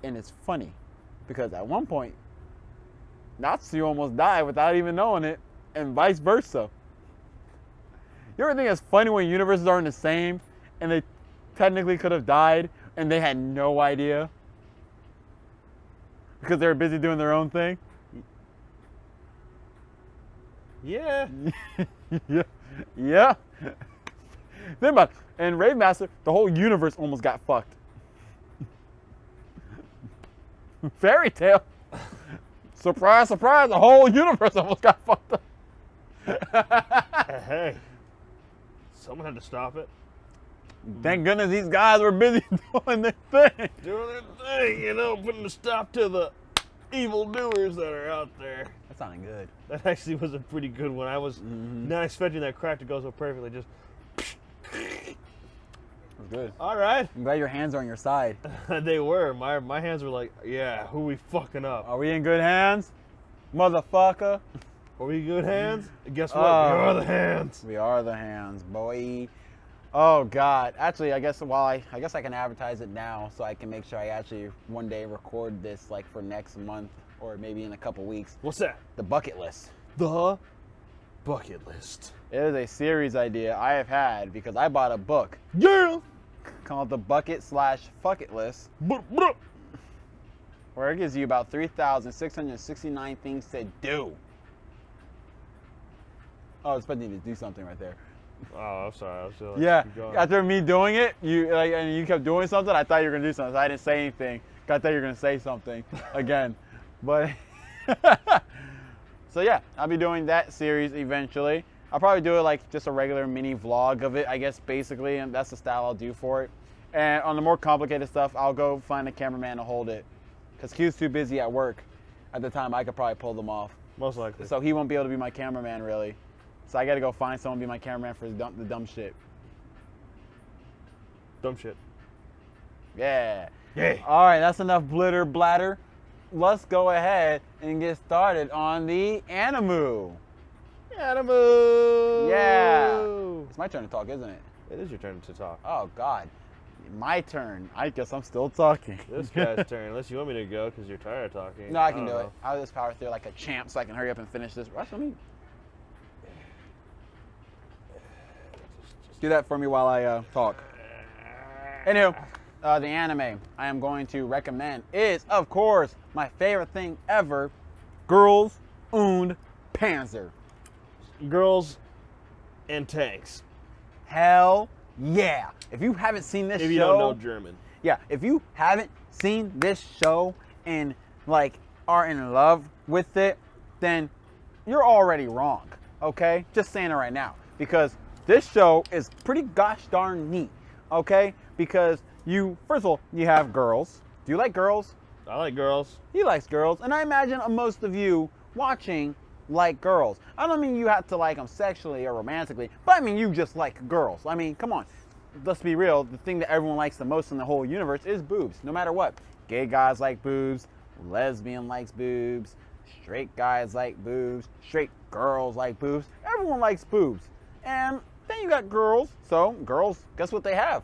And it's funny because at one point, Natsu almost died without even knowing it, and vice versa. You ever think it's funny when universes are in the same and they technically could have died and they had no idea? Because they were busy doing their own thing? Yeah. Yeah. Yeah. Think about it. In Rave Master, the whole universe almost got fucked. Fairy Tail. Surprise, surprise, the whole universe almost got fucked up. Hey. Someone had to stop it. Thank goodness these guys were busy doing their thing. Doing their thing, putting a stop to the evildoers that are out there. That sounded good. That actually was a pretty good one. I was not expecting that crack to go so perfectly. Just It's good. All right. I'm glad your hands are on your side. They were. My hands were like, yeah, who we fucking up? Are we in good hands? Motherfucker. Are we good hands? Guess what? We are the hands. We are the hands, boy. Oh God. Actually, I guess I can advertise it now, so I can make sure I actually one day record this like for next month or maybe in a couple weeks. What's that? The bucket list. The bucket list. It is a series idea I have had because I bought a book Yeah. called The Bucket/Fucket List, where it gives you about 3,669 things to do. Oh, I was expecting you to do something right there. Oh, I'm sorry. I was still Yeah, keep going. after me doing it, and you kept doing something, I thought you were gonna do something. So I didn't say anything. I thought you were gonna say something again, but so yeah, I'll be doing that series eventually. I'll probably do it like just a regular mini vlog of it, I guess, basically, and that's the style I'll do for it. And on the more complicated stuff, I'll go find a cameraman to hold it, because he was too busy at work at the time. I could probably pull them off. Most likely. So he won't be able to be my cameraman, really. So I got to go find someone to be my cameraman for the dumb shit. Dumb shit. Yeah. Yeah. All right, that's enough blitter bladder. Let's go ahead and get started on the Animu. Animu. Yeah. It's my turn to talk, isn't it? It is your turn to talk. Oh, God. My turn. I guess I'm still talking. This guy's turn. Unless you want me to go because you're tired of talking. No, I can don't do know. it. I'll just power through like a champ so I can hurry up and finish this. Rush on me. Do that for me while I talk. Anywho, the anime I am going to recommend is, of course, my favorite thing ever, Girls und Panzer. Girls and tanks. Hell yeah. If you haven't seen this If show, you don't know German. yeah, if you haven't seen this show and like are in love with it, then you're already wrong. Okay? Just saying it right now. Because this show is pretty gosh darn neat. Okay? Because first of all, you have girls. Do you like girls? I like girls. He likes girls. And I imagine most of you watching like girls. I don't mean you have to like them sexually or romantically, but I mean you just like girls. I mean, come on. Let's be real. The thing that everyone likes the most in the whole universe is boobs, no matter what. Gay guys like boobs. Lesbian likes boobs. Straight guys like boobs. Straight girls like boobs. Everyone likes boobs. And then you got girls. So girls, guess what they have?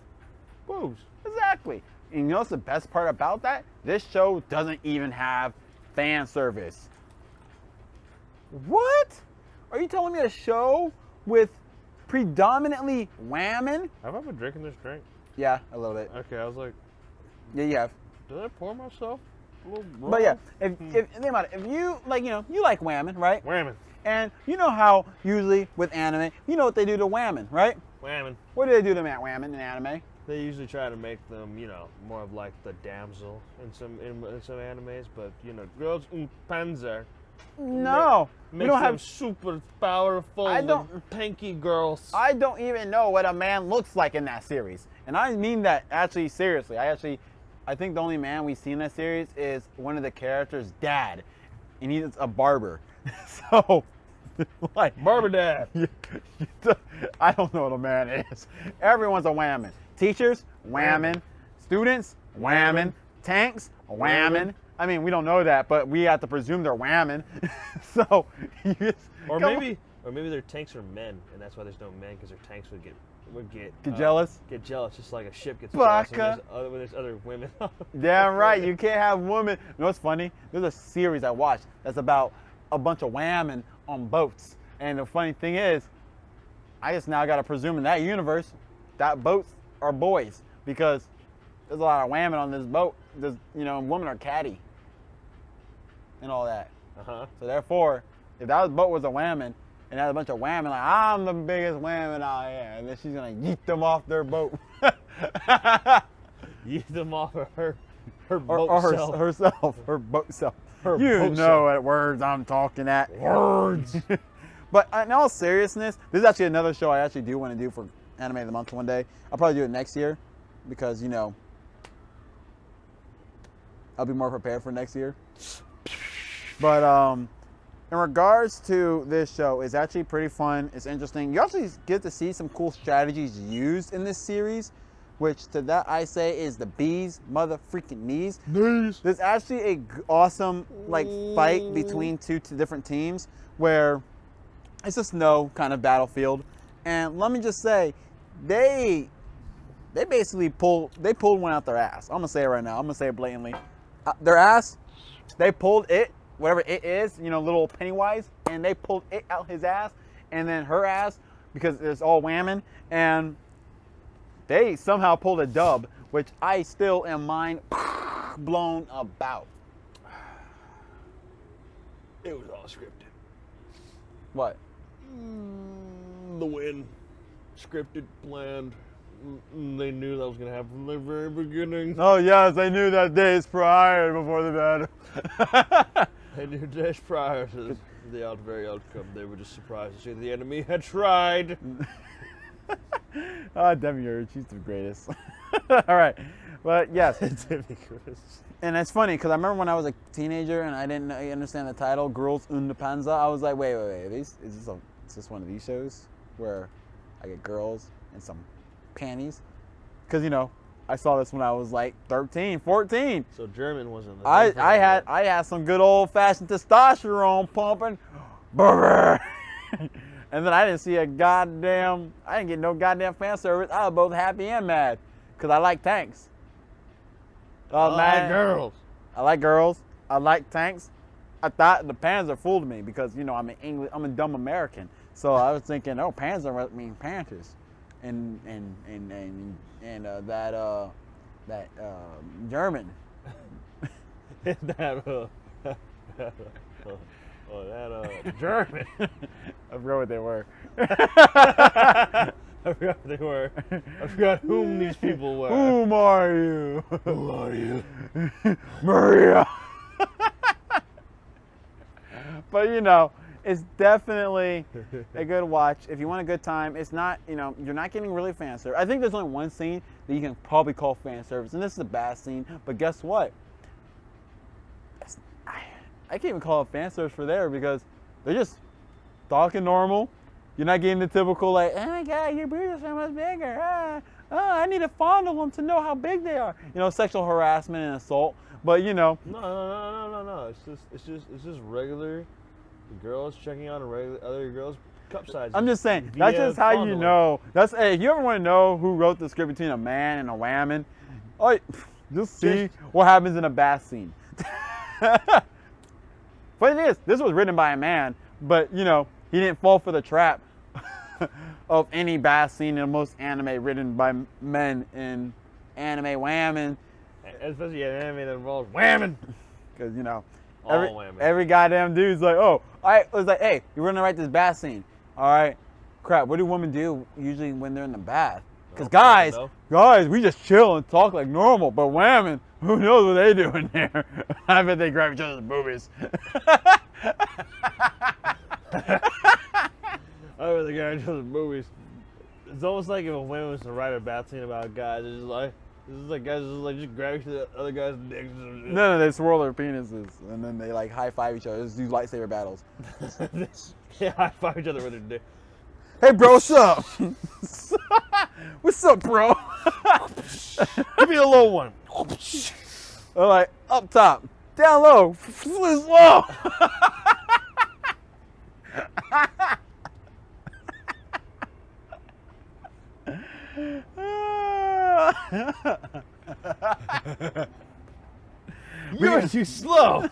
Boobs. Exactly. And you know what's the best part about that? This show doesn't even have fan service. What? Are you telling me a show with predominantly women? Have I been drinking this drink? Yeah, a little bit. Okay, I was like, Yeah, you have. did I pour myself a little wrong? But yeah, if think about it, if you like, you like women, right? Whammon. And you know how usually with anime, you know what they do to women, right? Whammon. What do they do to women in anime? They usually try to make them, more of like the damsel in some animes, but girls und Panzer. No, we Makes don't them have. super powerful. I don't- Tanky girls. I don't even know what a man looks like in that series, and I mean that actually seriously. I think the only man we see in that series is one of the characters' dad, and he's a barber. So, like, Barber dad. I don't know what a man is. Everyone's a whammon. Teachers, whammon. Students, whammon. Tanks, whammon. I mean, we don't know that, but we have to presume they're whammon. So, Or maybe their tanks are men, and that's why there's no men, because their tanks would get jealous. Get jealous, just like a ship gets Baka. jealous when there's other women. Damn right, you can't have women. You know what's funny? There's a series I watched that's about a bunch of whammon on boats. And the funny thing is, I just now got to presume in that universe that boats are boys, because there's a lot of whammon on this boat. There's, women are catty and all that. Uh-huh. So therefore, if that boat was a whammon and had a bunch of whammon, like, I'm the biggest whammon out here, and then she's going to yeet them off their boat. Yeet them off of her Or boat self. herself, her boat self. Her You boat know self. what words I'm talking at. Words. But in all seriousness, this is actually another show I actually do want to do for Anime of the Month one day. I'll probably do it next year because, I'll be more prepared for next year. But in regards to this show, it's actually pretty fun. It's interesting. You actually get to see some cool strategies used in this series. which to that I say is the bee's mother freaking knees. Knees. There's actually a awesome like fight between two different teams where it's a snow kind of battlefield, and let me just say, they basically pulled one out their ass. I'm gonna say it right now. I'm gonna say it blatantly. Their ass, they pulled it, whatever it is, little Pennywise, and they pulled it out his ass, and then her ass, because it's all whamming, and they somehow pulled a dub, which I still am mind blown about. It was all scripted. What? The win. Scripted, planned. They knew that was going to happen from the very beginning. Oh yes, I knew that days prior before the battle. They knew days prior to the very outcome. They were just surprised to see the enemy had tried. Demiurge, she's the greatest. All right, but yes. And it's funny because I remember when I was a teenager and I didn't understand the title, Girls und Panzer. I was like, wait. Is this one of these shows where I get girls and some panties? Because I saw this when I was like 13, 14. So German wasn't the I had some good old fashioned testosterone pumping. And then I didn't get no goddamn fan service. I was both happy and mad because I like tanks. I like girls. I like girls. I like tanks. I thought the Panzer fooled me because I'm a dumb American. So I was thinking, oh, Panzer mean Panthers, and that German. German. I forgot what they were. I forgot what they were. I forgot whom these people were. Whom are you? Who are you? Maria. But it's definitely a good watch. If you want a good time, it's not, you're not getting really fan service. I think there's only one scene that you can probably call fan service, and this is a bad scene, but guess what? I can't even call it fan service for there because they're just talking normal. You're not getting the typical like, oh my God, your boobs are so much bigger. I need to fondle them to know how big they are. Sexual harassment and assault. But No. It's just regular girls checking out other girls' cup sizes. I'm just saying, that's just how fondling. If you ever want to know who wrote the script between a man and a woman, just see what happens in a bath scene. Funny thing is, this was written by a man, but he didn't fall for the trap of any bath scene in most anime written by men in anime whamming. Especially an anime that involves whamming. Because, every goddamn dude's like, I was like, hey, you're going to write this bath scene. All right, crap, what do women do usually when they're in the bath? Because guys, we just chill and talk like normal, but whamming, who knows what they do in there? I bet they grab each other's boobies. I bet they grab each other's boobies. It's almost like if a woman was to write a bath scene about guys, it's just like, guys just grab each other guys' dicks. No, they swirl their penises and then they like high five each other. Just do lightsaber battles. Yeah, high five each other with their dick. Hey, bro, what's up? What's up, bro? Give me a low one. All right, up top, down low, slow. You're too slow.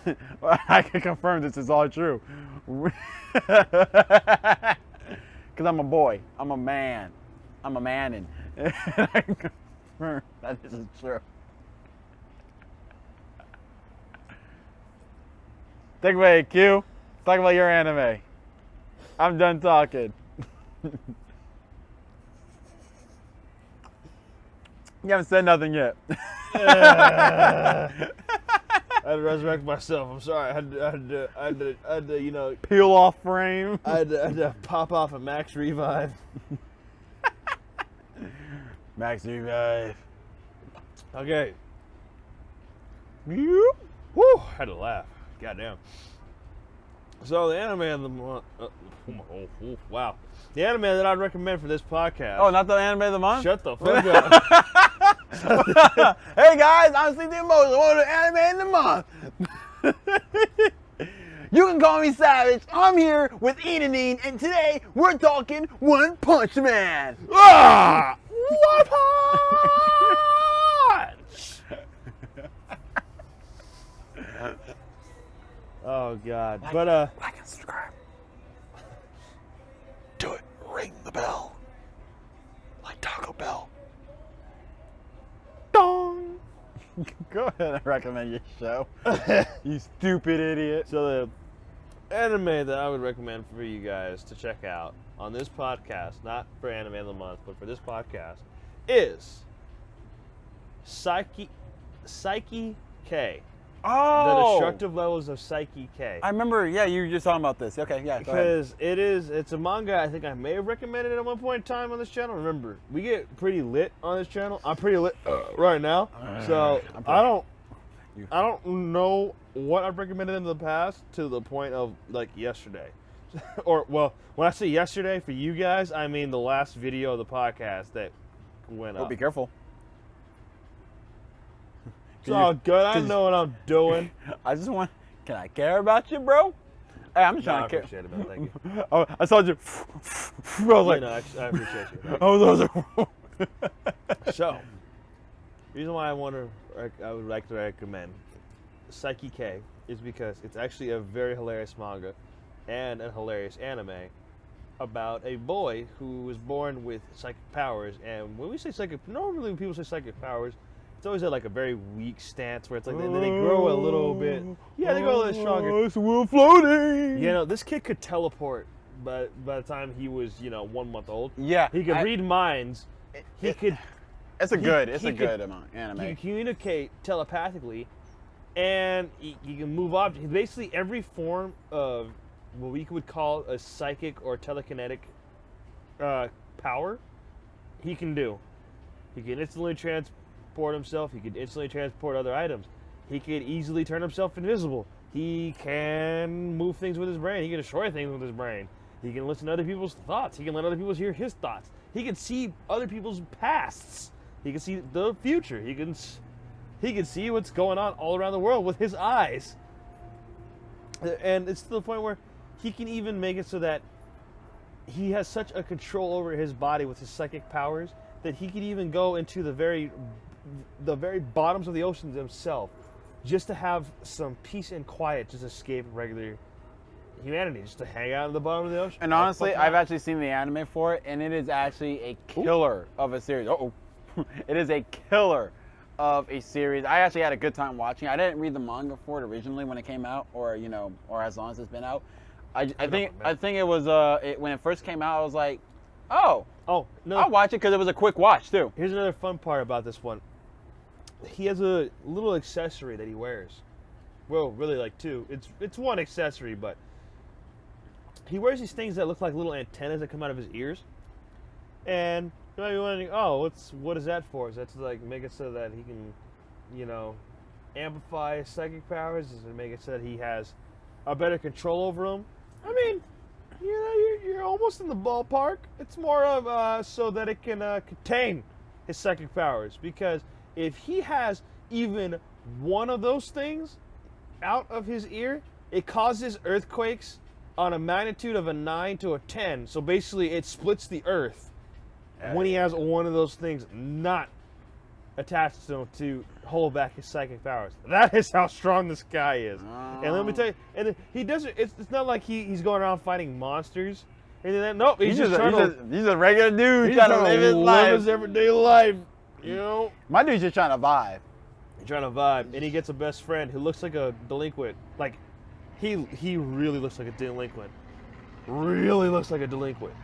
I can confirm this is all true. Because I'm a boy. I'm a man. I'm a manin. And I can confirm that this is true. Take away, Q. Talk about your anime. I'm done talking. You haven't said nothing yet. I had to resurrect myself. I'm sorry. I had to, peel off frame. I had to pop off a max revive. Max revive. Okay. Woo! Had to laugh. Goddamn. So the anime of the month. Wow. The anime that I'd recommend for this podcast. Oh, not the anime of the month? Shut the fuck up. Hey guys, I'm Steve the Emotional, one of the anime in the month. You can call me Savage. I'm here with Edenine, and today we're talking One Punch Man. Ah! One Punch! Oh God! Like and subscribe. Do it. Ring the bell. Like Taco Bell. Dong! Go ahead and recommend your show. You stupid idiot. So the anime that I would recommend for you guys to check out on this podcast, not for Anime of the Month, but for this podcast, is Psyche K. Oh! The Destructive Levels of Psyche K. I remember, yeah, you were just talking about this. Okay, yeah, go ahead. Because it's a manga I think I may have recommended at one point in time on this channel. Remember, we get pretty lit on this channel. I'm pretty lit right now. So I don't know what I've recommended in the past to the point of like yesterday. Or, well, when I say yesterday for you guys, I mean the last video of the podcast that went up. Be careful. It's all good. I know what I'm doing. I just want. Can I care about you, bro? Hey, I'm just trying to care. I appreciate it, man. Thank you. Oh, I saw you. I was like, No, I appreciate you. I was like, So, reason why I would like to recommend Psyche K is because it's actually a very hilarious manga and a hilarious anime about a boy who was born with psychic powers. And when we say psychic, normally when people say psychic powers, it's always at like a very weak stance where it's like then they grow a little bit. Yeah, they grow a little stronger. It's we're floating. You know, this kid could teleport, but by the time he was 1 month old, Yeah, he could read minds. It's a good amount anime. He can communicate telepathically, and he can move objects. Basically, every form of what we would call a psychic or telekinetic power, he can do. He can instantly transport himself. He could instantly transport other items. He could easily turn himself invisible. He can move things with his brain. He can destroy things with his brain. He can listen to other people's thoughts. He can let other people hear his thoughts. He can see other people's pasts. He can see the future. He can see what's going on all around the world with his eyes. And it's to the point where he can even make it so that he has such a control over his body with his psychic powers that he could even go into the very bottoms of the oceans himself just to have some peace and quiet, just escape regular humanity, just to hang out at the bottom of the ocean. And honestly, I've actually seen the anime for it, and it is actually a killer of a series. It is a killer of a series. I actually had a good time watching. I didn't read the manga for it originally when it came out, or as long as it's been out. I think it was when it first came out. I was like, oh no, I'll watch it because it was a quick watch too. Here's another fun part about this one. He has a little accessory that he wears. Well, really like two. It's one accessory, but he wears these things that look like little antennas that come out of his ears. And you might be wondering, what is that for? Is that to like make it so that he can, amplify his psychic powers? Is it to make it so that he has a better control over them? I mean, you're almost in the ballpark. It's more of so that it can contain his psychic powers. Because if he has even one of those things out of his ear, it causes earthquakes on a magnitude of a 9 to a 10. So basically, it splits the earth when he has one of those things not attached to him to hold back his psychic powers. That is how strong this guy is. And let me tell you, and he doesn't. It's not like he's going around fighting monsters. Nope, he's just a regular dude he's trying to live his life. His everyday life. My dude's just trying to vibe. He's trying to vibe, and he gets a best friend who looks like a delinquent. Like, he really looks like a delinquent. Really looks like a delinquent.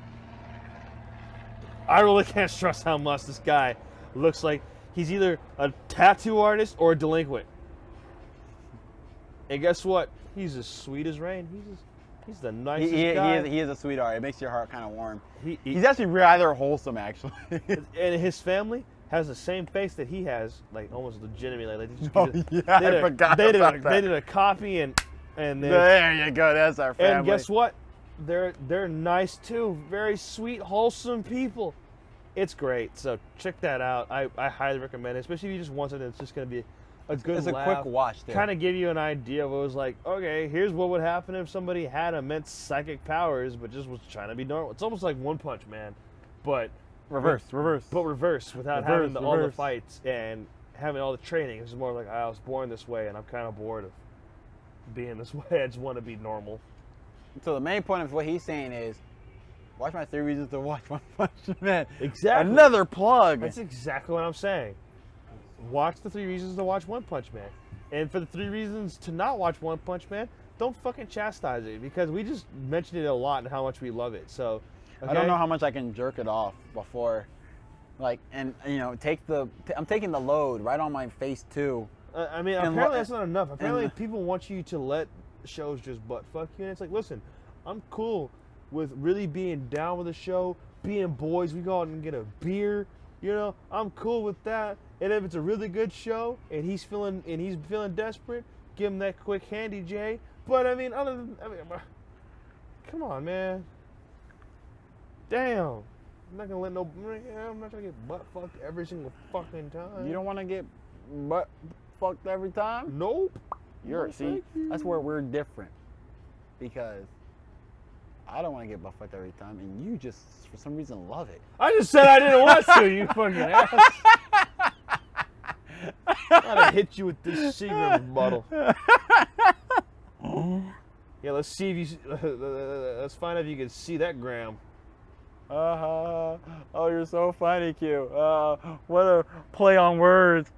I really can't stress how much this guy looks like he's either a tattoo artist or a delinquent. And guess what? He's as sweet as rain. He's the nicest guy. He is a sweetheart. It makes your heart kind of warm. He's actually rather wholesome, actually. And his family has the same face that he has, like almost legitimately. I forgot about that. They did a copy and there you go. That's our family. And guess what? They're nice too. Very sweet, wholesome people. It's great. So check that out. I highly recommend it, especially if you just want something that's just going to be a good It's a laugh. quick watch, too. Kind of give you an idea of what it was like, okay, here's what would happen if somebody had immense psychic powers but just was trying to be normal. It's almost like One Punch Man, but reverse. But reverse, without having all the fights and having all the training. It's more like, I was born this way and I'm kind of bored of being this way. I just want to be normal. So the main point of what he's saying is, watch my 3 reasons to watch One Punch Man. Exactly. Another plug. That's exactly what I'm saying. Watch the 3 reasons to watch One Punch Man. And for the 3 reasons to not watch One Punch Man, don't fucking chastise it, because we just mentioned it a lot and how much we love it. So, okay? I don't know how much I can jerk it off before, like, and I'm taking the load right on my face too. I mean, apparently that's not enough. Apparently people want you to let shows just butt fuck you, and it's like, listen, I'm cool with really being down with the show, being boys. We go out and get a beer. You know, I'm cool with that. And if it's a really good show and he's feeling desperate, give him that quick handy J. But I mean, come on, man. Damn. I'm not gonna get butt fucked every single fucking time. You don't want to get butt fucked every time? Nope. That's where we're different, because I don't want to get butt fucked every time, and you just for some reason love it. I just said I didn't want to, you fucking ass. I'm gonna hit you with this Seagram bottle. Yeah, let's see if you. Let's find out if you can see that gram. Oh, you're so funny, Q. What a play on words.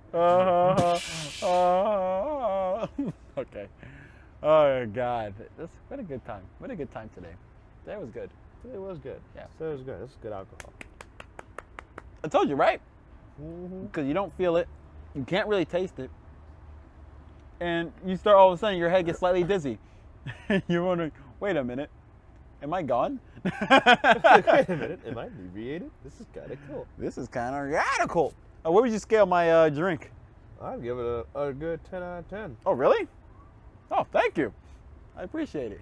Okay. Oh God, what a good time. What a good time today. Today was good. Today was good. Yeah. Today was good. This is good alcohol. I told you, right? Mm-hmm. Because you don't feel it, you can't really taste it, and you start all of a sudden your head gets slightly dizzy. You're wondering, wait a minute, am I gone? Wait a minute, am I inebriated? This is kind of cool. This is kind of radical. Where would you scale my drink? I'd give it a good 10 out of 10. Oh, really? Oh, thank you. I appreciate it.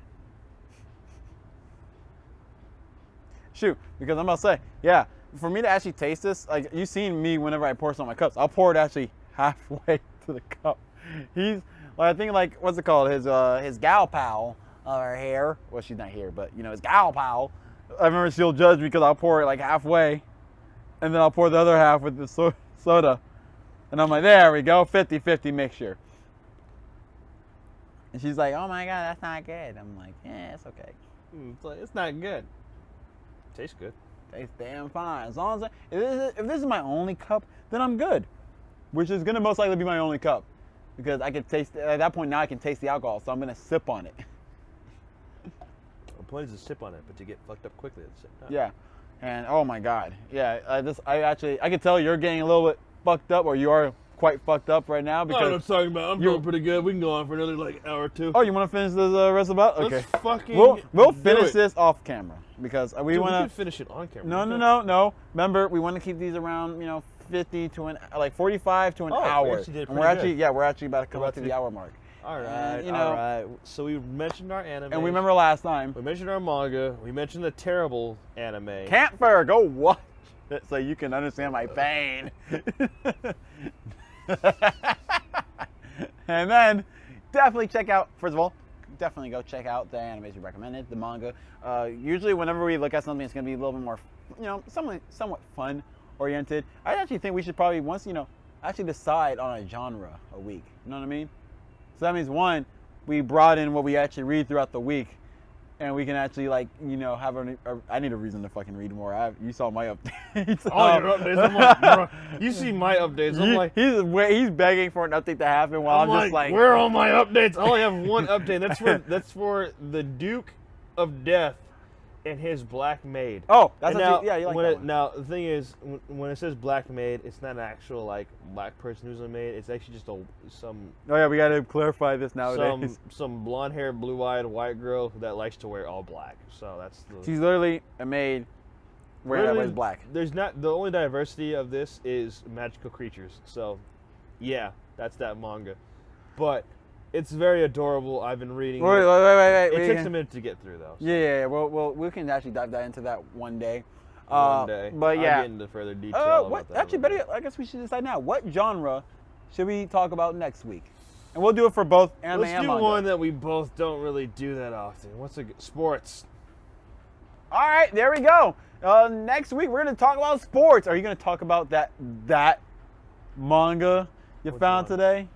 Shoot, because I'm about to say, yeah, for me to actually taste this, like, you've seen me whenever I pour some of my cups, I'll pour it actually halfway to the cup. He's, I think, like, what's it called? His gal pal, or hair. Well, she's not here, but, his gal pal. I remember she'll judge me because I'll pour it, like, halfway, and then I'll pour the other half with the soda. And I'm like, there we go, 50-50 mixture. And she's like, oh my God, that's not good. I'm like, yeah, it's okay. It's not good. Tastes good. Tastes damn fine. As long as if this is my only cup, then I'm good. Which is gonna most likely be my only cup, because I can taste at that point now. I can taste the alcohol, so I'm gonna sip on it. The point is to sip on it, but to get fucked up quickly at the same time. Yeah, and oh my God, yeah. I can tell you're getting a little bit fucked up, or you are quite fucked up right now, because I know what I'm talking about. I'm doing pretty good. We can go on for another hour or two. Oh, you want to finish this rest of the bottle? Okay. Let's fucking we'll finish this off camera, because we want to. We can finish it on camera. No. Remember, we want to keep these around 50 to 45 to an hour. We actually did and pretty we're actually about to come up to the hour mark. All right, all right. So we mentioned our anime. And we remember last time. We mentioned our manga. We mentioned the terrible anime. Kampfer, go watch it so you can understand my pain. And then definitely check out, first of all, definitely go check out the animes we recommended, the manga. Usually whenever we look at something, it's going to be a little bit more, somewhat fun oriented. I actually think we should probably actually decide on a genre a week. You know what I mean? So that means, one, we brought in what we actually read throughout the week, and we can actually have I need a reason to fucking read more. You saw my updates. All your updates. I'm like, bro, you see my updates. I'm like, he's begging for an update to happen while I'm just like, where are all my updates? I only have one update. That's for the Duke of Death and his Black Maid. Oh, that's you like that one. Now the thing is, when it says Black Maid, it's not an actual black person who's a maid. It's actually just some. Oh yeah, we got to clarify this nowadays. Some blonde haired, blue eyed white girl that likes to wear all black. So that's. She's literally a maid wears black. There's not the only diversity of this is magical creatures. So, yeah, that's that manga, but. It's very adorable. I've been reading it. Wait. It takes a minute to get through, though. So. Yeah. Well, we can actually dive into that one day. One day. But yeah. I'll get into further detail about that. Actually, better. I guess we should decide now. What genre should we talk about next week? And we'll do it for both anime Let's and do manga. one that we both don't really do that often. Sports. All right, there we go. Next week we're going to talk about sports. Are you going to talk about that manga you found today?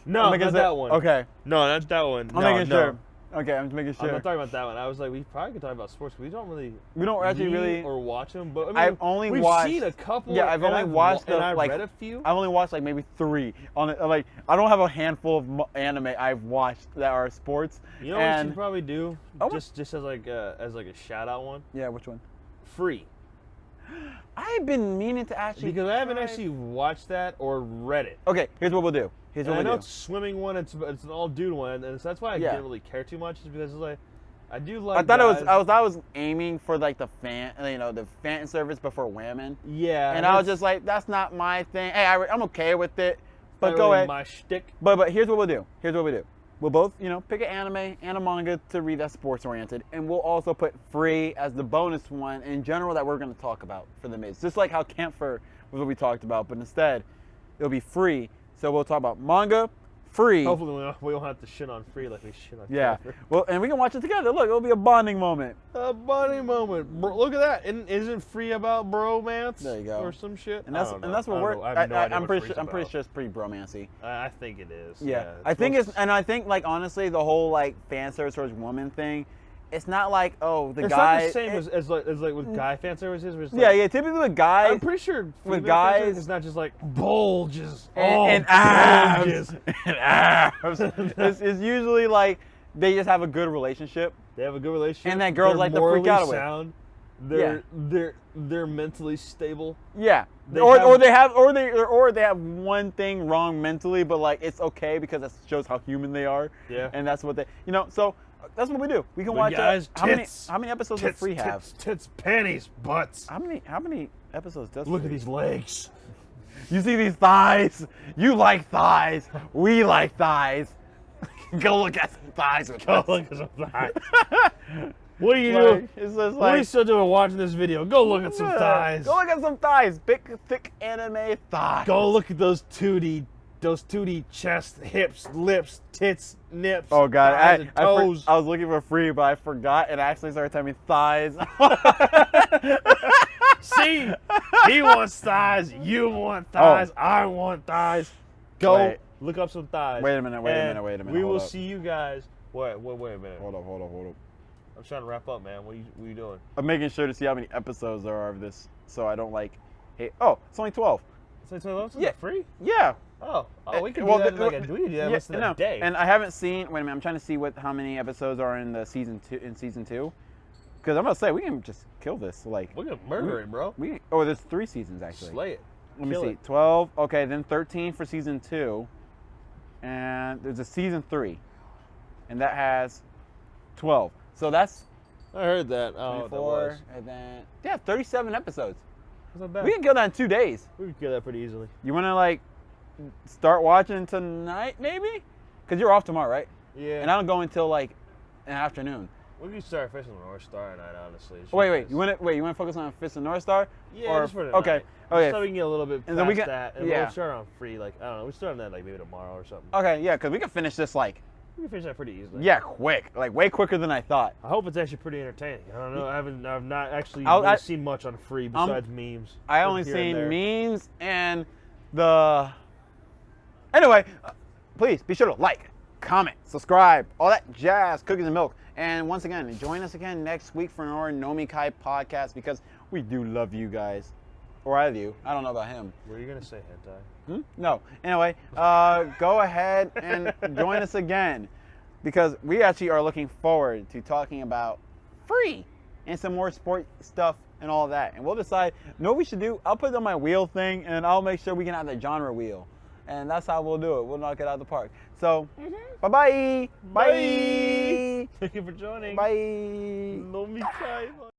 No, not that one. Okay. No, not that one. I'm making sure. Okay, I'm just making sure. I'm not talking about that one. I was like, we probably could talk about sports. We don't actually really or watch them. But I mean, I've only watched. We've seen a couple. Yeah, I've only watched I've like read a few. I've only watched like maybe 3. Like I don't have a handful of anime I've watched that are sports. You know what you should probably do? Just as like a shout out one. Yeah, which one? Free. I've been meaning to actually. Because I haven't actually watched that or read it. Okay, here's what we'll do. I know it's swimming one. It's an all dude one, and so that's why I didn't really care too much. Is because it's like I do like. I thought I was aiming for like the fan service, but for women. Yeah. And I was just like, that's not my thing. Hey, I'm okay with it, but go ahead. My shtick. But here's what we'll do. We'll both pick an anime and a manga to read that's sports oriented, and we'll also put free as the bonus one in general that we're going to talk about for the mids. Just like how Kampfer was what we talked about, but instead it'll be free. So we'll talk about manga, free. Hopefully we don't have to shit on free like we shit on Yeah. Kampfer. Well, and we can watch it together. Look, it'll be a bonding moment. A bonding moment. Bro, look at that. Isn't free about bromance? There you go. Or some shit. And that's what we're. I'm pretty sure it's pretty bromancy. I think it is. Yeah. I think like honestly the whole like fan service towards woman thing. It's not like it's not the same as like with guy fan services. Where it's like, yeah. Typically with guys, I'm pretty sure with guys, it's not just like bulges and abs and abs. It's usually like they just have a good relationship. They have a good relationship, and that girls like to freak out with. They're mentally stable. Yeah. Or they have one thing wrong mentally, but like it's okay because that shows how human they are. Yeah. And that's what they so. That's what we do. We can but watch. Guys, how many episodes does Free have? Tits, panties, butts. How many episodes does? Look Free? at these legs. You see these thighs? You like thighs. We like thighs. Go look at some thighs. Go look at some thighs. What are you doing? What are you still doing watching this video? Go look at some thighs. Go look at some thighs. Big, thick anime thighs. Go look at those 2D chest, hips, lips, tits, nips. Oh god, I was looking for Free, but I forgot and actually started telling me thighs. See, he wants thighs. You want thighs. I want thighs. Go look up some thighs. Wait a minute. We will see you guys. Wait a minute. Hold up. I'm trying to wrap up, man. What are you doing? I'm making sure to see how many episodes there are of this, so I don't it's only 12. It's only 12 episodes? Yeah. Free? Yeah. Oh, we can do that in less than a day. And I haven't seen. Wait a minute, I'm trying to see how many episodes are in the season 2. Because I'm gonna say we can just kill this. Like we can murder it, bro. There's 3 seasons actually. Slay it. Let me see. 12. Okay, then 13 for season 2, and there's a season 3, and that has 12. So that's. I heard that. 24, and then 37 episodes. That's not bad. We can kill that in 2 days. We can kill that pretty easily. You wanna start watching tonight, maybe? Because you're off tomorrow, right? Yeah. And I don't go until in the afternoon. We can start fishing the North Star tonight, honestly. Wait. You want to focus on Fist and North Star? Yeah, just for tonight. Okay. So we can get a little bit past that, and we'll start on Free. I don't know. We'll start on that maybe tomorrow or something. Okay, yeah, because we can finish this We can finish that pretty easily. Yeah, quick. Way quicker than I thought. I hope it's actually pretty entertaining. I don't know. I've not actually really seen much on Free besides memes. I only seen memes and the. Anyway, please be sure to like, comment, subscribe, all that jazz, cookies and milk. And once again, join us again next week for our Nomikai Podcast because we do love you guys. Or I do. I don't know about him. What are you going to say, hentai? No. Anyway, go ahead and join us again because we actually are looking forward to talking about Free and some more sport stuff and all that. And we'll decide, what we should do? I'll put it on my wheel thing and I'll make sure we can have the genre wheel. And that's how we'll do it. We'll knock it out of the park. So, bye-bye. Bye. Thank you for joining. Bye. Nomikai.